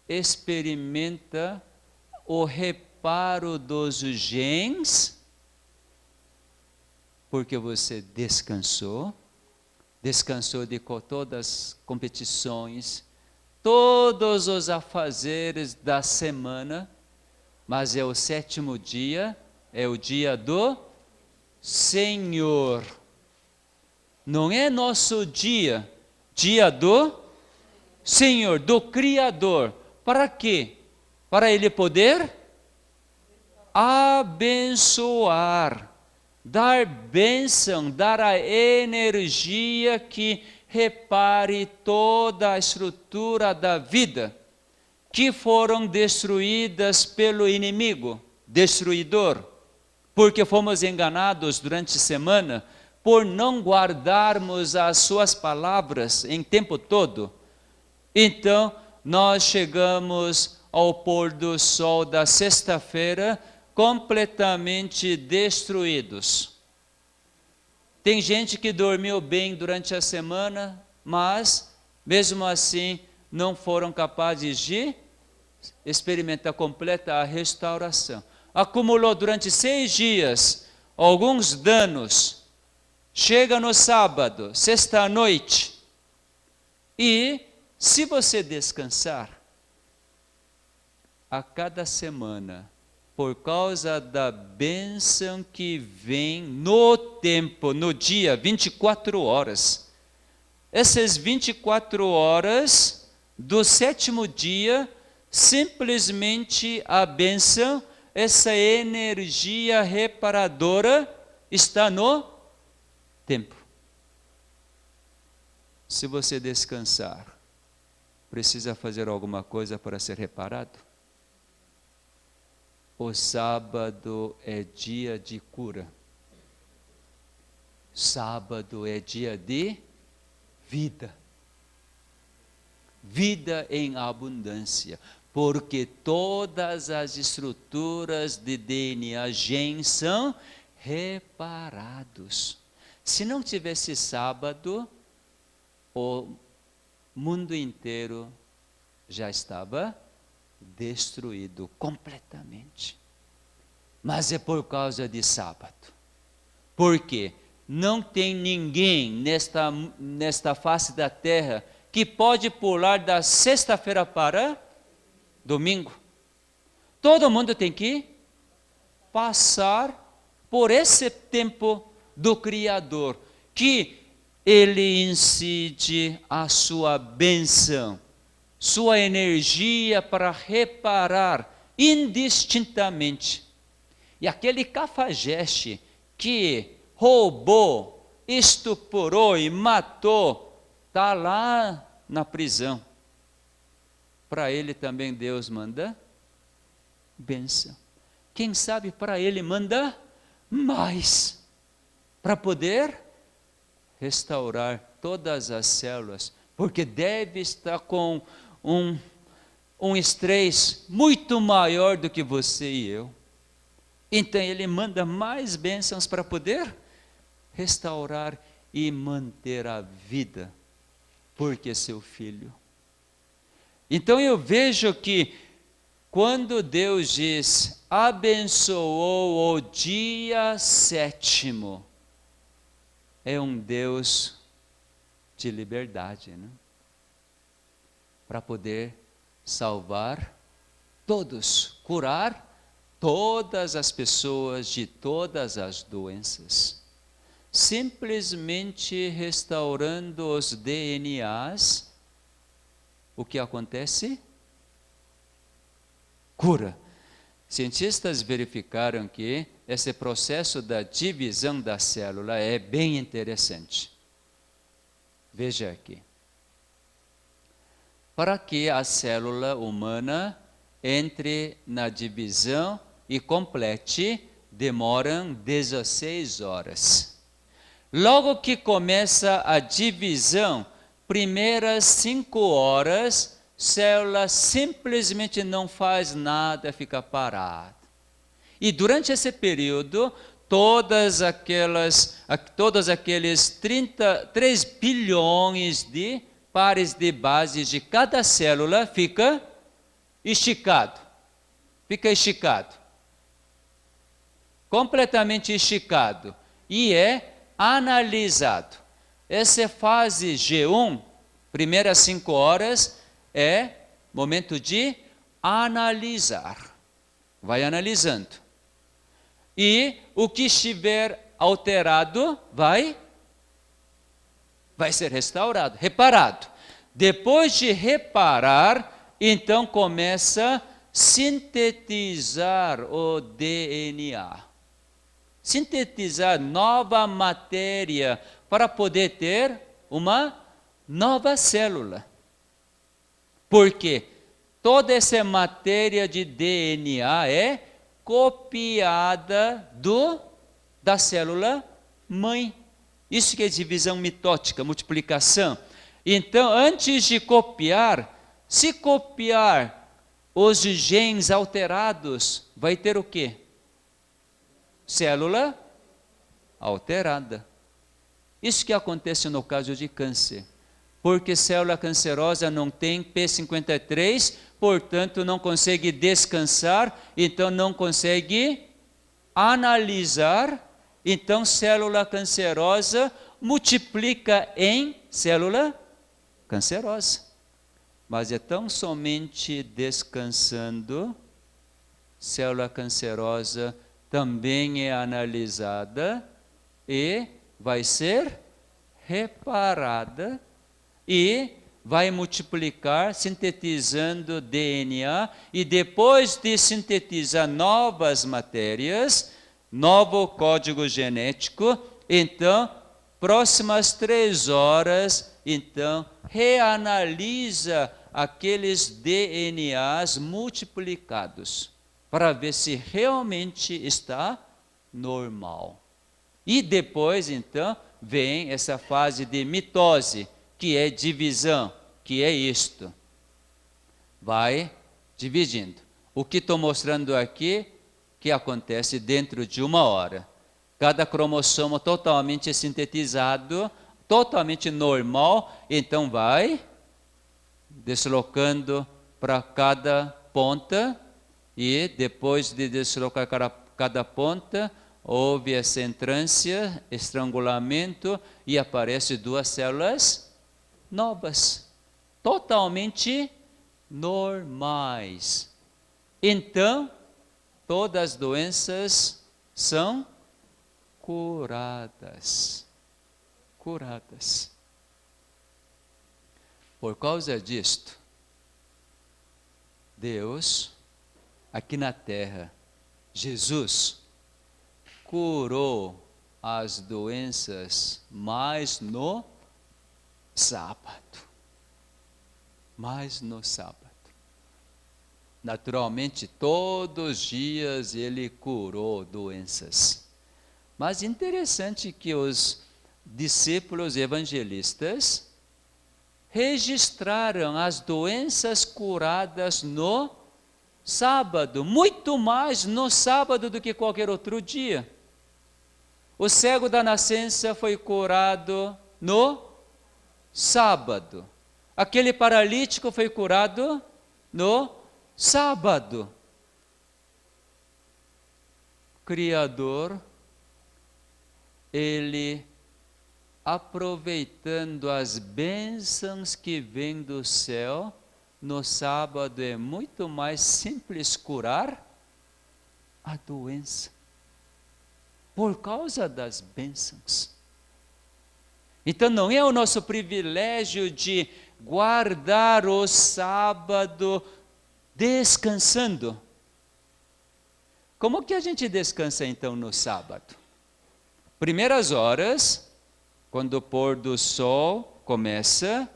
experimenta o reparo dos genes, porque você descansou de todas as competições, todos os afazeres da semana, mas é o 7º dia, é o dia do Senhor. Não é nosso dia do Senhor, do Criador. Para quê? Para Ele poder abençoar, dar bênção, dar a energia que repare toda a estrutura da vida, que foram destruídas pelo inimigo, destruidor, porque fomos enganados durante a semana, por não guardarmos as suas palavras em tempo todo. Então, nós chegamos ao pôr do sol da sexta-feira completamente destruídos. Tem gente que dormiu bem durante a semana, mas, mesmo assim, não foram capazes de experimentar completa a restauração. Acumulou durante 6 dias alguns danos. Chega no sábado, sexta-noite, e se você descansar, a cada semana, por causa da bênção que vem no tempo, no dia, 24 horas. Essas 24 horas do 7º dia, simplesmente a bênção, essa energia reparadora está no tempo. Se você descansar, precisa fazer alguma coisa para ser reparado? O sábado é dia de cura. Sábado é dia de vida. Vida em abundância. Porque todas as estruturas de DNA genes são reparados. Se não tivesse sábado, o mundo inteiro já estava destruído completamente. Mas é por causa de sábado. Por quê? Não tem ninguém nesta face da terra que pode pular da sexta-feira para domingo. Todo mundo tem que passar por esse tempo do Criador, que Ele incide a sua bênção, sua energia para reparar indistintamente. E aquele cafajeste que roubou, estuprou e matou, está lá na prisão. Para ele também Deus manda bênção. Quem sabe para ele manda mais, para poder restaurar todas as células, porque deve estar com um estresse muito maior do que você e eu. Então ele manda mais bênçãos para poder restaurar e manter a vida, porque é seu filho. Então eu vejo que quando Deus diz, abençoou o dia 7º, é um Deus de liberdade, né? Para poder salvar todos, curar todas as pessoas de todas as doenças, simplesmente restaurando os DNAs. O que acontece? Cura. Cientistas verificaram que esse processo da divisão da célula é bem interessante. Veja aqui. Para que a célula humana entre na divisão e complete, demoram 16 horas. Logo que começa a divisão, primeiras 5 horas, célula simplesmente não faz nada, fica parada. E durante esse período, todos aqueles 3 bilhões de pares de bases de cada célula fica esticado. Completamente esticado. E é analisado. Essa fase G1, primeiras 5 horas, é momento de analisar. Vai analisando. E o que estiver alterado vai ser restaurado, reparado. Depois de reparar, então começa a sintetizar o DNA. Sintetizar nova matéria para poder ter uma nova célula. Porque toda essa matéria de DNA é copiada da célula mãe. Isso que é divisão mitótica, multiplicação. Então, antes de copiar, se copiar os genes alterados, vai ter o quê? Célula alterada. Isso que acontece no caso de câncer. Porque célula cancerosa não tem P53, portanto não consegue descansar, então não consegue analisar. Então célula cancerosa multiplica em célula cancerosa. Mas é tão somente descansando, célula cancerosa também é analisada e vai ser reparada e vai multiplicar, sintetizando DNA, e depois de sintetizar novas matérias, novo código genético, então, próximas 3 horas, então, reanalisa aqueles DNAs multiplicados, para ver se realmente está normal. E depois, então, vem essa fase de mitose, que é divisão, que é isto. Vai dividindo. O que estou mostrando aqui, que acontece dentro de 1 hora. Cada cromossomo totalmente sintetizado, totalmente normal, então vai deslocando para cada ponta, e depois de deslocar cada ponta, houve essa entrância, estrangulamento, e aparecem 2 células novas, totalmente normais. Então, todas as doenças são curadas. Curadas. Por causa disto, Deus, aqui na terra, Jesus, curou as doenças mais no sábado. Mais no sábado. Naturalmente, todos os dias ele curou doenças. Mas interessante que os discípulos evangelistas registraram as doenças curadas no sábado, muito mais no sábado do que qualquer outro dia. O cego da nascença foi curado no sábado. Aquele paralítico foi curado no sábado. Criador, ele, aproveitando as bênçãos que vêm do céu, no sábado é muito mais simples curar a doença, por causa das bênçãos. Então não é o nosso privilégio de guardar o sábado descansando. Como que a gente descansa então no sábado? Primeiras horas, quando o pôr do sol começa,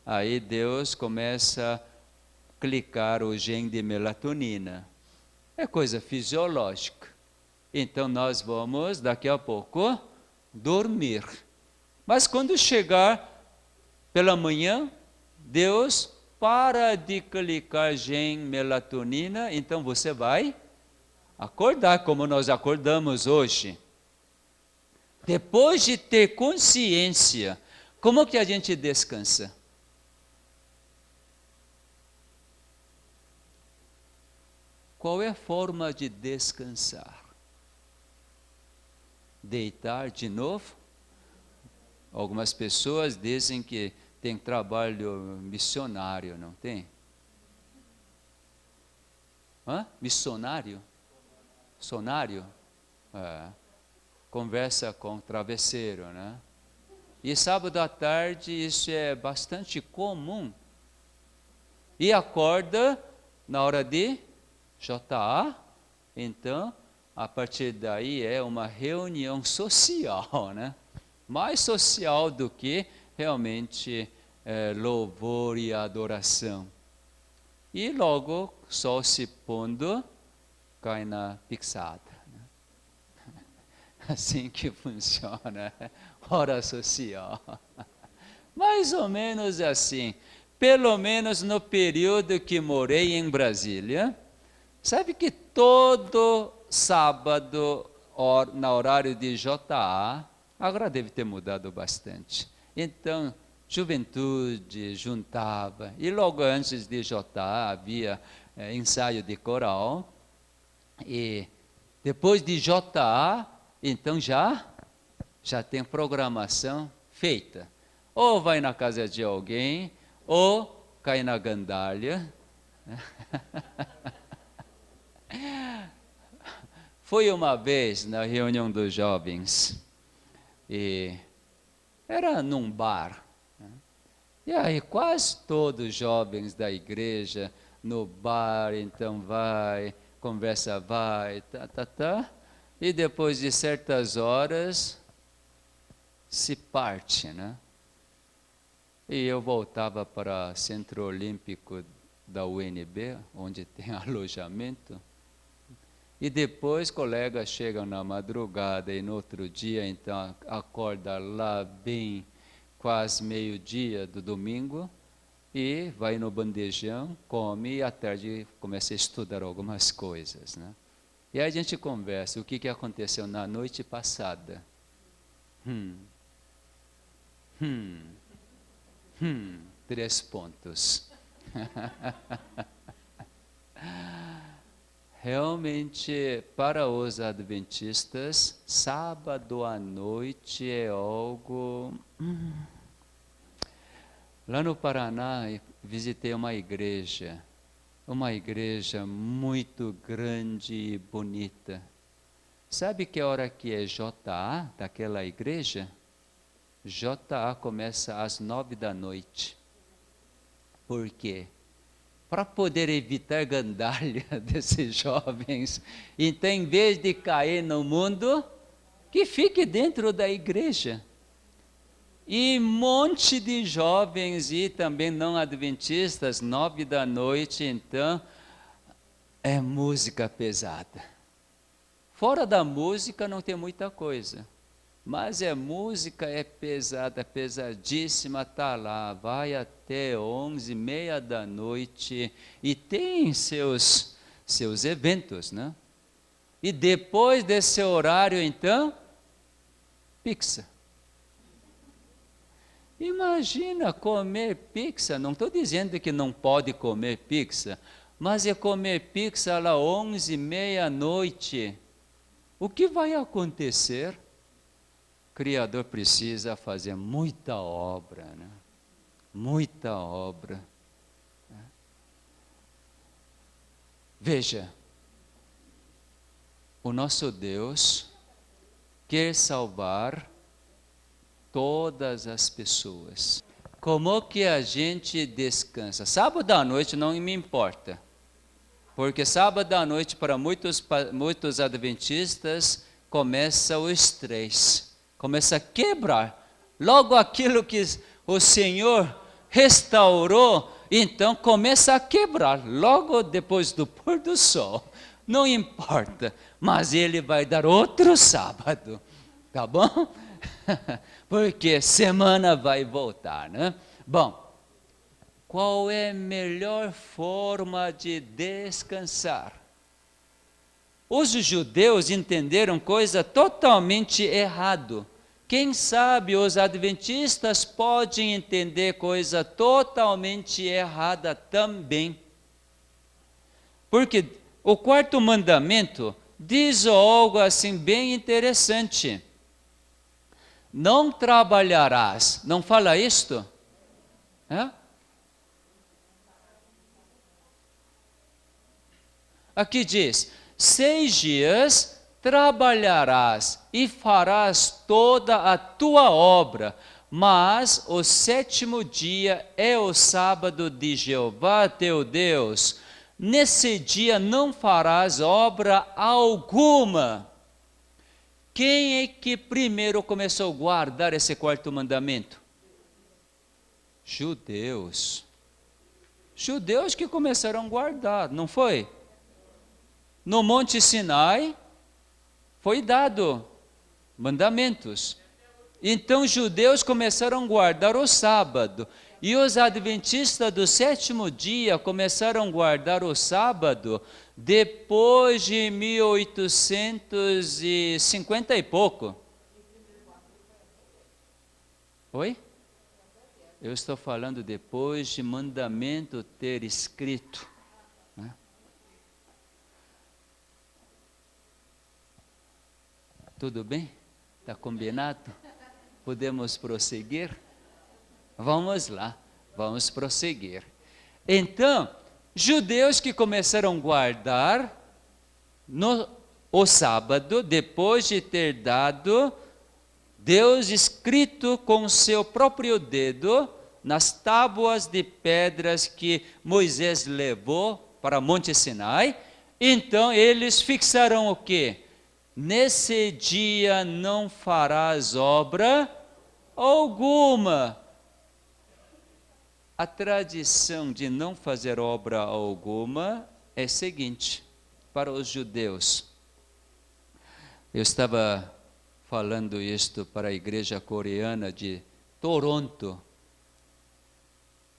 aí Deus começa a clicar o gene de melatonina. É coisa fisiológica. Então nós vamos, daqui a pouco, dormir. Mas quando chegar pela manhã, Deus para de clicar gene melatonina, então você vai acordar como nós acordamos hoje. Depois de ter consciência, como que a gente descansa? Qual é a forma de descansar? Deitar de novo? Algumas pessoas dizem que tem trabalho missionário, não tem? Missionário? Sonário? Conversa com travesseiro, né? E sábado à tarde isso é bastante comum. E acorda na hora de JA, então, a partir daí é uma reunião social, né? Mais social do que realmente louvor e adoração. E logo, sol se pondo, cai na pixada. Né? Assim que funciona, hora social. Mais ou menos assim. Pelo menos no período que morei em Brasília, sabe que todo sábado, na horário de JA, agora deve ter mudado bastante. Então, juventude juntava, e logo antes de JA havia ensaio de coral, e depois de JA, então já tem programação feita. Ou vai na casa de alguém, ou cai na gandalha. Fui uma vez na reunião dos jovens, e era num bar. E aí quase todos os jovens da igreja, no bar, então vai, conversa vai, e depois de certas horas, se parte, né? E eu voltava para o Centro Olímpico da UNB, onde tem alojamento, e depois colegas chegam na madrugada e no outro dia, então acorda lá bem quase meio-dia do domingo e vai no bandejão, come e à tarde começa a estudar algumas coisas, né? E aí a gente conversa, o que aconteceu na noite passada? 3 pontos. Realmente, para os adventistas, sábado à noite é algo... Lá no Paraná, visitei uma igreja muito grande e bonita. Sabe que hora que é JA daquela igreja? JA começa às 9 da noite. Por quê? Para poder evitar gandalha desses jovens. Então, em vez de cair no mundo, que fique dentro da igreja. E monte de jovens e também não adventistas, 9 da noite, então, é música pesada. Fora da música não tem muita coisa. Mas música é pesada, pesadíssima, está lá, vai até 11h30 da noite e tem seus eventos, né? E depois desse horário, então, pizza. Imagina comer pizza, não estou dizendo que não pode comer pizza, mas é comer pizza lá 11h30 da noite. O que vai acontecer? O Criador precisa fazer muita obra, né? Muita obra. Veja, o nosso Deus quer salvar todas as pessoas. Como que a gente descansa? Sábado à noite não me importa, porque sábado à noite para muitos adventistas começa o estresse. Começa a quebrar. Logo aquilo que o Senhor restaurou, então começa a quebrar. Logo depois do pôr do sol. Não importa, mas Ele vai dar outro sábado. Tá bom? Porque semana vai voltar, né? Bom, qual é a melhor forma de descansar? Os judeus entenderam coisa totalmente errada. Quem sabe os adventistas podem entender coisa totalmente errada também. Porque o quarto mandamento diz algo assim bem interessante. Não trabalharás. Não fala isto? É? Aqui diz, 6 dias trabalharás e farás toda a tua obra, mas o 7º dia é o sábado de Jeová teu Deus. Nesse dia não farás obra alguma. Quem é que primeiro começou a guardar esse quarto mandamento? Judeus. Judeus que começaram a guardar, não foi? No Monte Sinai foi dado mandamentos. Então, judeus começaram a guardar o sábado. E os adventistas do 7º dia começaram a guardar o sábado depois de 1850 e pouco. Oi? Eu estou falando depois de mandamento ter escrito. Né? Tudo bem? Está combinado? Podemos prosseguir? Vamos lá, vamos prosseguir. Então, judeus que começaram a guardar o sábado, depois de ter dado Deus escrito com seu próprio dedo nas tábuas de pedras que Moisés levou para Monte Sinai, então eles fixaram o quê? Nesse dia não farás obra alguma. A tradição de não fazer obra alguma é seguinte, para os judeus. Eu estava falando isto para a igreja coreana de Toronto.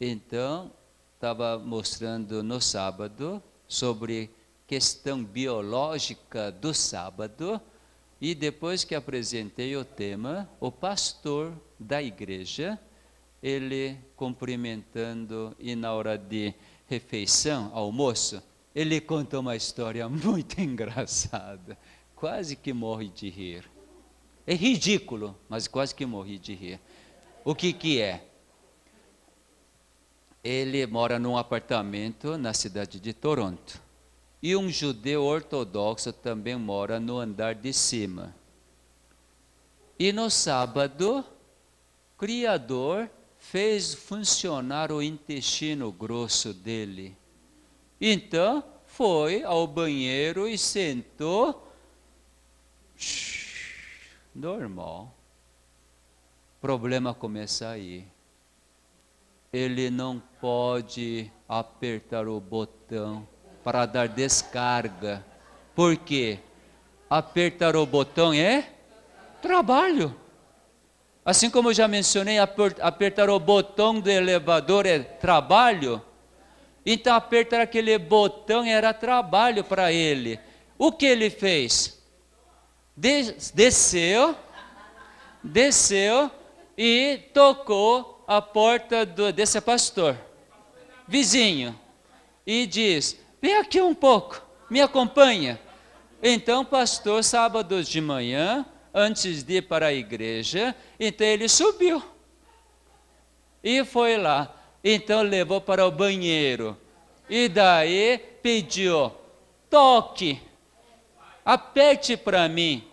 Então, estava mostrando no sábado sobre questão biológica do sábado, e depois que apresentei o tema, o pastor da igreja, ele cumprimentando, e na hora de refeição, almoço, ele contou uma história muito engraçada, quase que morri de rir. É ridículo, mas quase que morri de rir. O que é? Ele mora num apartamento na cidade de Toronto. E um judeu ortodoxo também mora no andar de cima. E no sábado, o Criador fez funcionar o intestino grosso dele. Então, foi ao banheiro e sentou. Normal. O problema começa aí. Ele não pode apertar o botão para dar descarga. Por quê? Apertar o botão é trabalho. Assim como eu já mencionei, apertar o botão do elevador é trabalho. Então apertar aquele botão era trabalho para ele. O que ele fez? Desceu e tocou a porta desse pastor, vizinho, e diz, vem aqui um pouco, me acompanha. Então o pastor, sábado de manhã, antes de ir para a igreja, então ele subiu e foi lá. Então levou para o banheiro e daí pediu, toque, aperte para mim.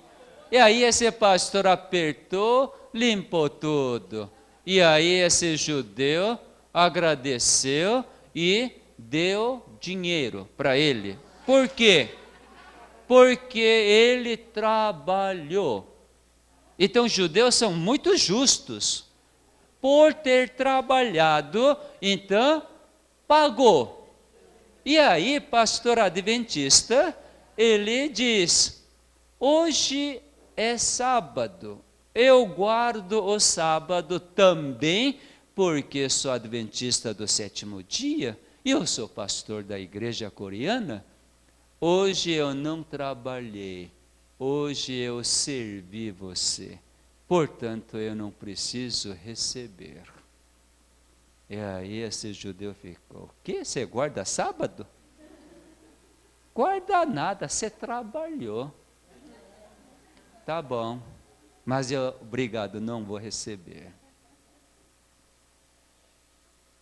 E aí esse pastor apertou, limpou tudo. E aí esse judeu agradeceu e deu dinheiro para ele. Por quê? Porque ele trabalhou. Então os judeus são muito justos. Por ter trabalhado, então pagou. E aí, pastor adventista, ele diz, hoje é sábado, eu guardo o sábado também, porque sou adventista do 7º dia, e eu sou pastor da igreja coreana. Hoje eu não trabalhei, hoje eu servi você. portanto eu não preciso receber. E aí esse judeu ficou: o quê? Você guarda sábado? Guarda nada, você trabalhou. Tá bom, mas obrigado, não vou receber.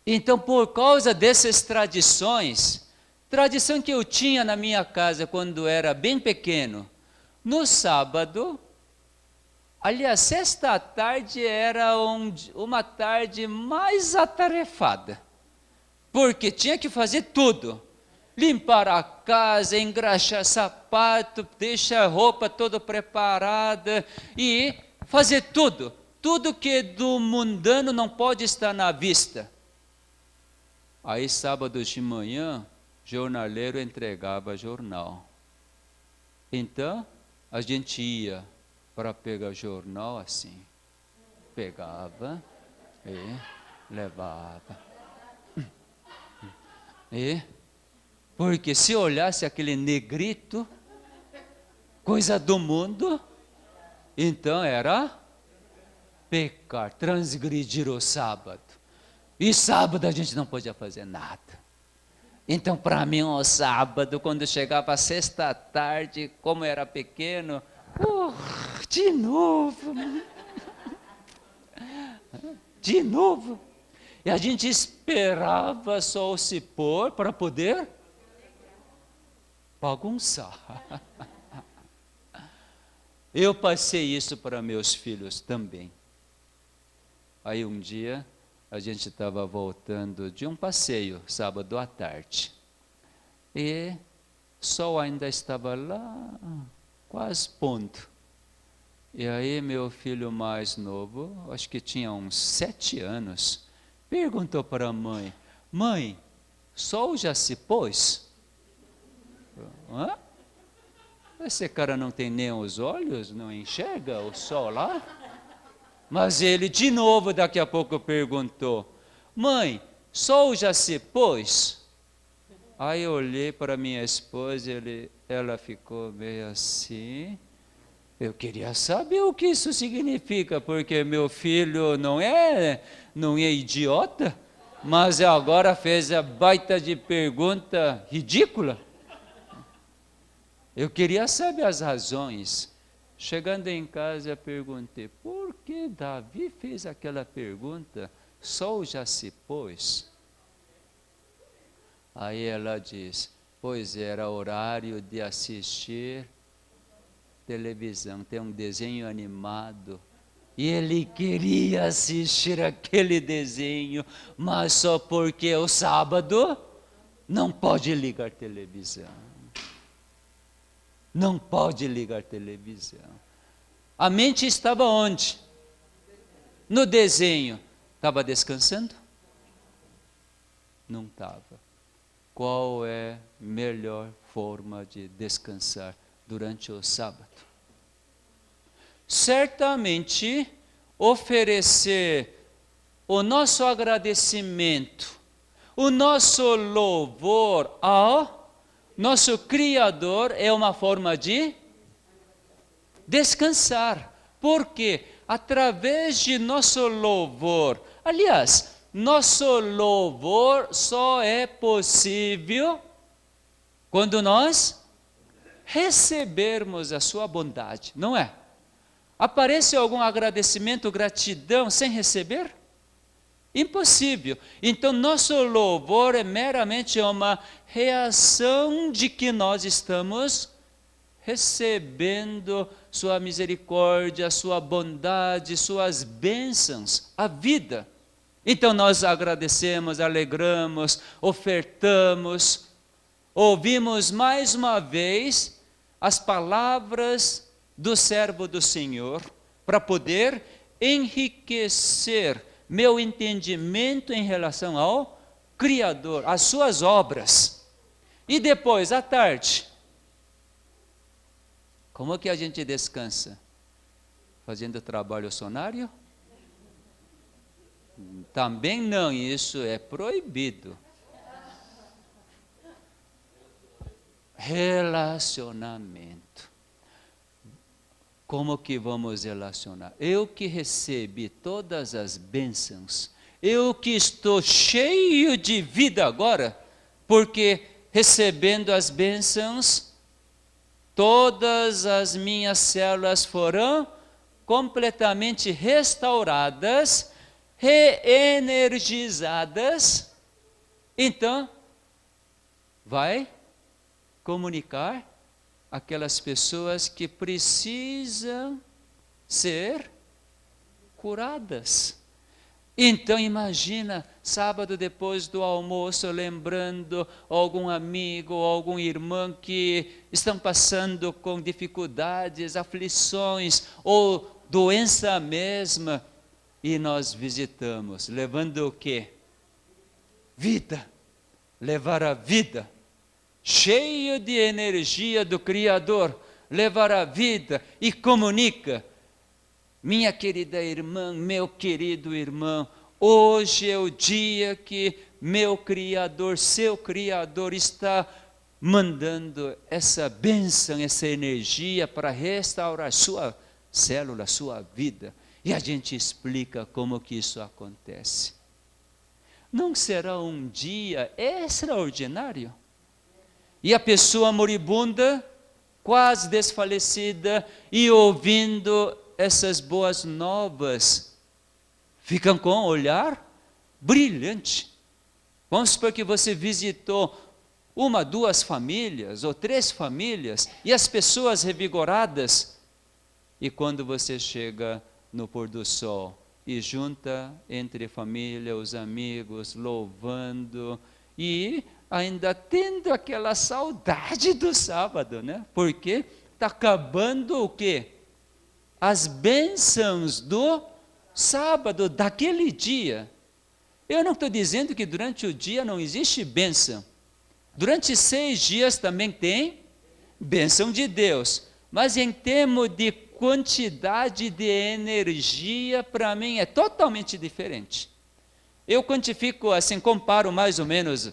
Então, por causa dessas tradições, tradição que eu tinha na minha casa quando era bem pequeno, no sábado, aliás, sexta-tarde era uma tarde mais atarefada, porque tinha que fazer tudo. Limpar a casa, engraxar sapato, deixar a roupa toda preparada e fazer tudo. Tudo que do mundano não pode estar na vista. Aí, sábado de manhã, jornaleiro entregava jornal. Então, a gente ia para pegar jornal assim. Pegava e levava. Porque se olhasse aquele negrito, coisa do mundo, então era pecar, transgredir o sábado. E sábado a gente não podia fazer nada. Então, para mim, o sábado, quando chegava a sexta-tarde, como era pequeno, de novo. De novo. E a gente esperava sol se pôr para poder bagunçar. Eu passei isso para meus filhos também. Aí um dia a gente estava voltando de um passeio, sábado à tarde. E o sol ainda estava lá, quase pondo. E aí meu filho mais novo, acho que tinha uns 7 anos, perguntou para a mãe: mãe, sol já se pôs? Hã? Esse cara não tem nem os olhos, não enxerga o sol lá? Mas ele de novo daqui a pouco perguntou: mãe, sol já se pôs? Aí eu olhei para minha esposa, ela ficou meio assim. Eu queria saber o que isso significa, porque meu filho não é idiota, mas agora fez a baita de pergunta ridícula. Eu queria saber as razões. Chegando em casa, eu perguntei: por que Davi fez aquela pergunta? Sol já se pôs? Aí ela diz: pois era horário de assistir televisão, tem um desenho animado. E ele queria assistir aquele desenho, mas só porque o sábado não pode ligar televisão. Não pode ligar televisão. A mente estava onde? No desenho. Estava descansando? Não estava. Qual é a melhor forma de descansar durante o sábado? Certamente, oferecer o nosso agradecimento, o nosso louvor ao nosso Criador é uma forma de descansar. Porque através de nosso louvor, aliás, nosso louvor só é possível quando nós recebermos a sua bondade, não é? Aparece algum agradecimento, gratidão sem receber? Impossível. Então, nosso louvor é meramente uma reação de que nós estamos recebendo sua misericórdia, sua bondade, suas bênçãos, a vida. Então, nós agradecemos, alegramos, ofertamos, ouvimos mais uma vez as palavras do servo do Senhor para poder enriquecer meu entendimento em relação ao Criador, às suas obras. E depois, à tarde, como que a gente descansa? Fazendo trabalho sonário? Também não, isso é proibido. Relacionamento. como que vamos relacionar? Eu que recebi todas as bênçãos, eu que estou cheio de vida agora, porque recebendo as bênçãos, todas as minhas células foram completamente restauradas, reenergizadas. Então, vai comunicar aquelas pessoas que precisam ser curadas. Então imagina, sábado depois do almoço, lembrando algum amigo, algum irmão que estão passando com dificuldades, aflições ou doença mesma, e nós visitamos, levando o quê? Vida, levar a vida, cheio de energia do Criador, levar a vida e comunica. Minha querida irmã, meu querido irmão, hoje é o dia que meu Criador, seu Criador, está mandando essa bênção, essa energia para restaurar sua célula, sua vida. E a gente explica como que isso acontece. Não será um dia extraordinário? E a pessoa moribunda, quase desfalecida, e ouvindo essas boas novas, ficam com um olhar brilhante. Vamos supor que você visitou 1, 2 famílias, ou 3 famílias, e as pessoas revigoradas, e quando você chega no pôr do sol, e junta entre família, os amigos, louvando, e ainda tendo aquela saudade do sábado, né? Porque está acabando o quê? As bênçãos do sábado, daquele dia. Eu não estou dizendo que durante o dia não existe bênção. Durante 6 dias também tem bênção de Deus. Mas em termos de quantidade de energia, para mim é totalmente diferente. Eu quantifico assim, comparo mais ou menos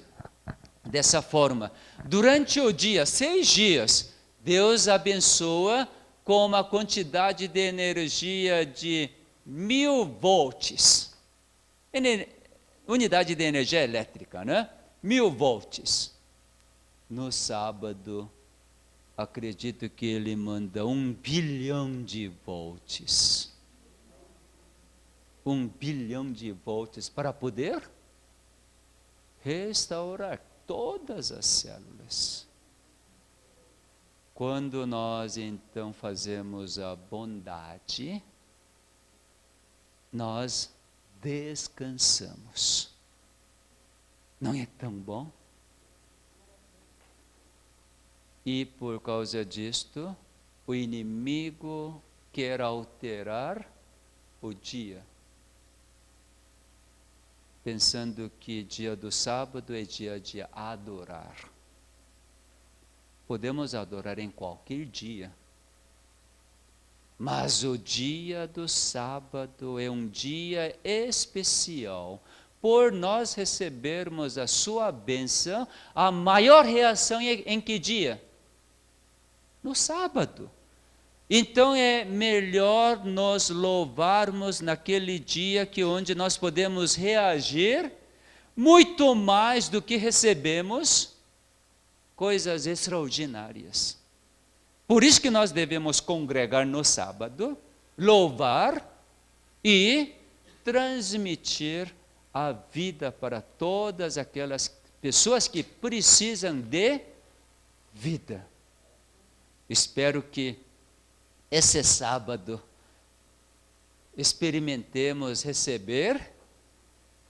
dessa forma. Durante o dia, 6 dias, Deus abençoa com uma quantidade de energia de 1000 volts. Unidade de energia elétrica, né? 1000 volts. No sábado, acredito que ele manda 1 bilhão de volts. 1 bilhão de volts para poder restaurar todas as células. Quando nós então fazemos a bondade, nós descansamos. Não é tão bom? E por causa disto, o inimigo quer alterar o dia, pensando que dia do sábado é dia de adorar. Podemos adorar em qualquer dia, mas o dia do sábado é um dia especial. Por nós recebermos a sua bênção, a maior reação é em que dia? No sábado. Então é melhor nós louvarmos naquele dia que onde nós podemos reagir muito mais do que recebemos coisas extraordinárias. Por isso que nós devemos congregar no sábado, louvar e transmitir a vida para todas aquelas pessoas que precisam de vida. Espero que esse sábado experimentemos receber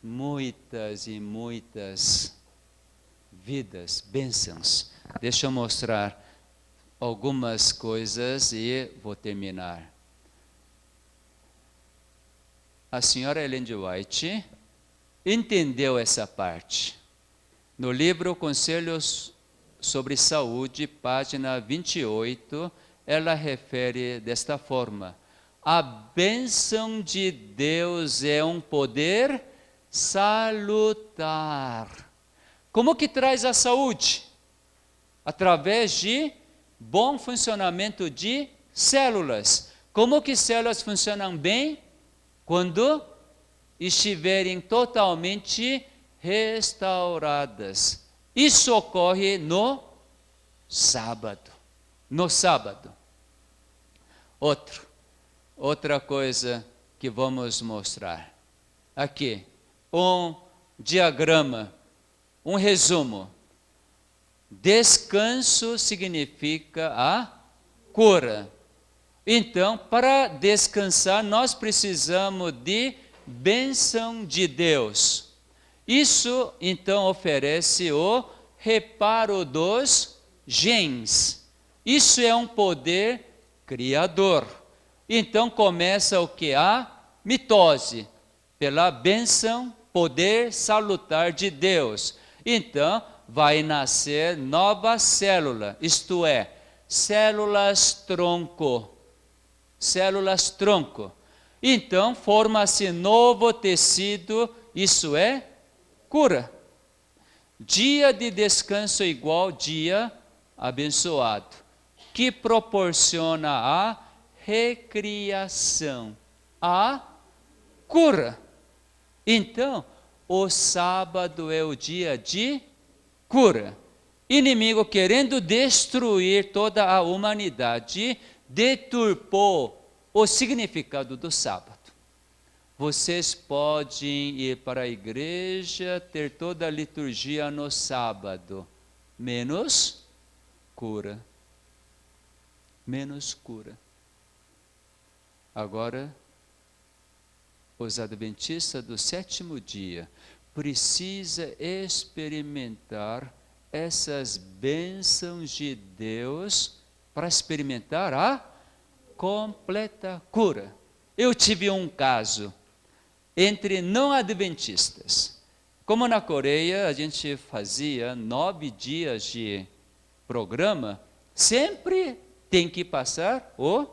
muitas e muitas vidas, bênçãos. Deixa eu mostrar algumas coisas e vou terminar. A senhora Ellen G. White entendeu essa parte. No livro Conselhos sobre Saúde, página 28, ela refere desta forma: a bênção de Deus é um poder salutar. Como que traz a saúde? Através de bom funcionamento de células. Como que células funcionam bem? Quando estiverem totalmente restauradas. Isso ocorre no sábado. No sábado. Outra coisa que vamos mostrar. Aqui, um diagrama, um resumo. Descanso significa a cura. Então, para descansar, nós precisamos de bênção de Deus. Isso, então, oferece o reparo dos genes. Isso é um poder criador. Então, começa o que? A mitose, pela bênção, poder salutar de Deus. Então, vai nascer nova célula, isto é, células-tronco. Células-tronco. Então, forma-se novo tecido, isso é cura. Dia de descanso igual dia abençoado, que proporciona a recriação, a cura. Então, o sábado é o dia de cura. Inimigo querendo destruir toda a humanidade, deturpou o significado do sábado. Vocês podem ir para a igreja, ter toda a liturgia no sábado, menos cura. Menos cura. Agora, os adventistas do sétimo dia precisam experimentar essas bênçãos de Deus para experimentar a completa cura. Eu tive um caso entre não adventistas. Como na Coreia a gente fazia 9 dias de programa, sempre tem que passar o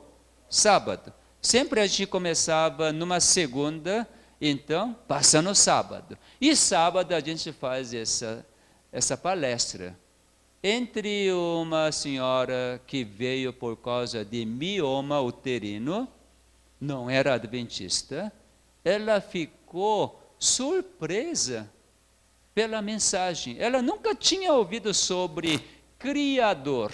sábado. Sempre a gente começava numa segunda, então passa no sábado. E sábado a gente faz essa palestra. Entre uma senhora que veio por causa de mioma uterino, não era adventista, ela ficou surpresa pela mensagem. Ela nunca tinha ouvido sobre Criador.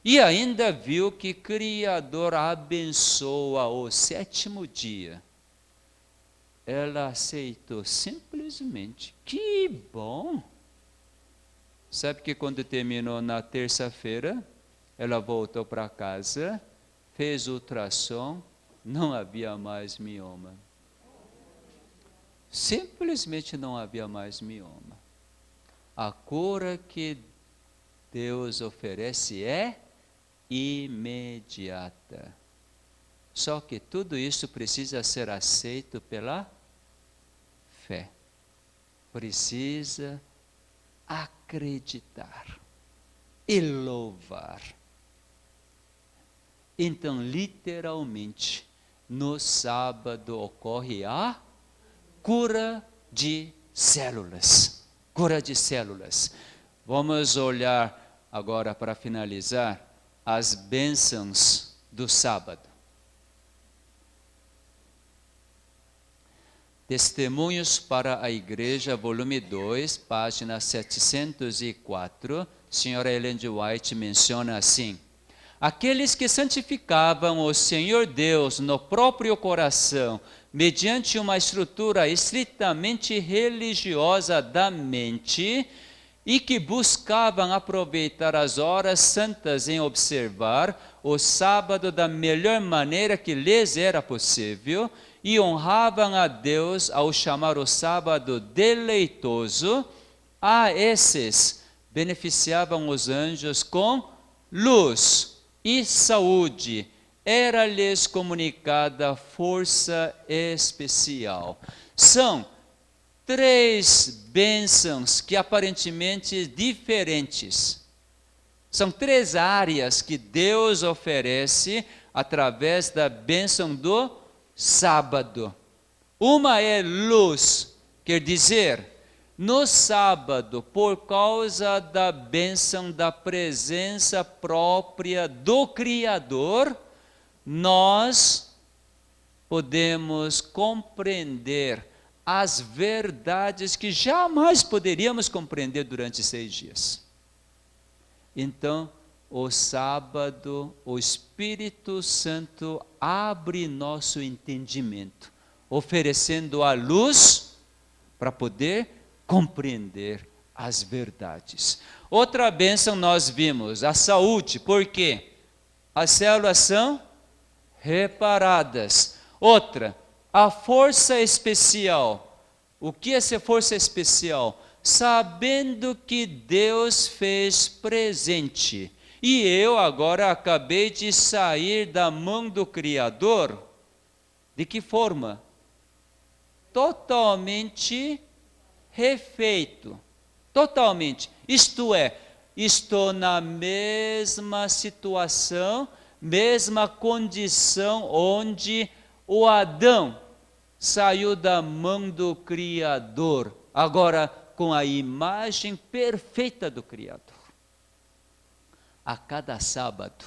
E ainda viu que Criador abençoa o sétimo dia. Ela aceitou simplesmente. Que bom! Sabe que quando terminou na terça-feira, ela voltou para casa, fez ultrassom, não havia mais mioma. Simplesmente não havia mais mioma. A cura que Deus oferece é imediata. Só que tudo isso precisa ser aceito pela fé. Precisa acreditar e louvar. Então, literalmente, no sábado ocorre a cura de células. Cura de células. Vamos olhar agora para finalizar as bênçãos do sábado. Testemunhos para a Igreja, volume 2, página 704, senhora Ellen G. White menciona assim: aqueles que santificavam o Senhor Deus no próprio coração, mediante uma estrutura estritamente religiosa da mente, e que buscavam aproveitar as horas santas em observar o sábado da melhor maneira que lhes era possível, e honravam a Deus ao chamar o sábado deleitoso, a esses beneficiavam os anjos com luz e saúde. Era-lhes comunicada força especial. São 3 bênçãos que aparentemente diferentes. São 3 áreas que Deus oferece através da bênção do sábado. Uma é luz, quer dizer, no sábado, por causa da bênção da presença própria do Criador, nós podemos compreender as verdades que jamais poderíamos compreender durante 6 dias. Então, o sábado, o Espírito Santo abre nosso entendimento, oferecendo a luz para poder compreender as verdades. Outra bênção nós vimos, a saúde, porque as células são reparadas. Outra, a força especial. O que é essa força especial? Sabendo que Deus fez presente. E eu agora acabei de sair da mão do Criador. De que forma? Totalmente refeito. Totalmente. Isto é, estou na mesma situação, mesma condição onde o Adão saiu da mão do Criador. Agora, com a imagem perfeita do Criador. A cada sábado,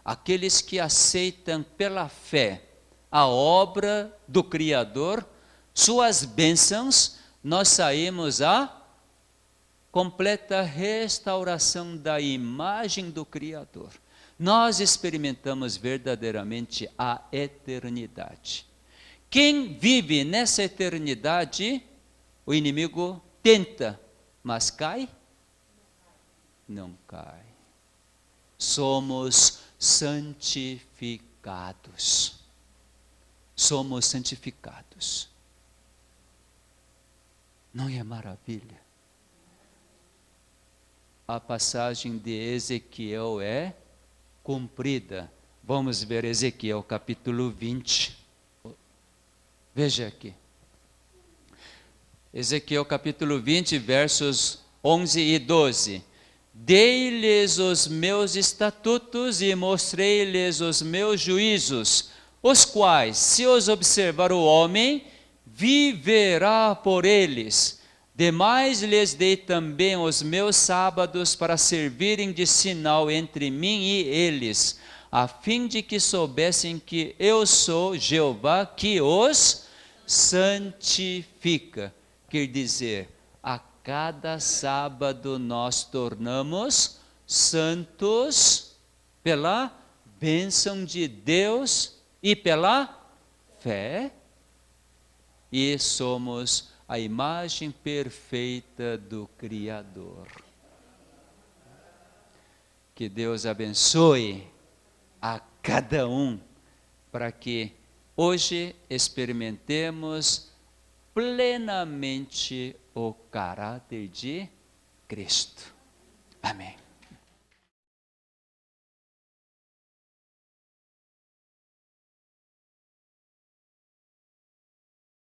aqueles que aceitam pela fé a obra do Criador, suas bênçãos, nós saímos a completa restauração da imagem do Criador. Nós experimentamos verdadeiramente a eternidade. Quem vive nessa eternidade, o inimigo tenta, mas cai? Não cai. Somos santificados. Somos santificados. Não é maravilha? A passagem de Ezequiel é cumprida. Vamos ver Ezequiel capítulo 20. Veja aqui. Ezequiel capítulo 20, versos 11 e 12. Dei-lhes os meus estatutos e mostrei-lhes os meus juízos, os quais, se os observar o homem, viverá por eles. Demais lhes dei também os meus sábados para servirem de sinal entre mim e eles, a fim de que soubessem que eu sou Jeová, que os santifica. Quer dizer, a cada sábado nós tornamos santos pela bênção de Deus e pela fé, e somos a imagem perfeita do Criador. Que Deus abençoe a cada um, para que hoje experimentemos plenamente o caráter de Cristo. Amém.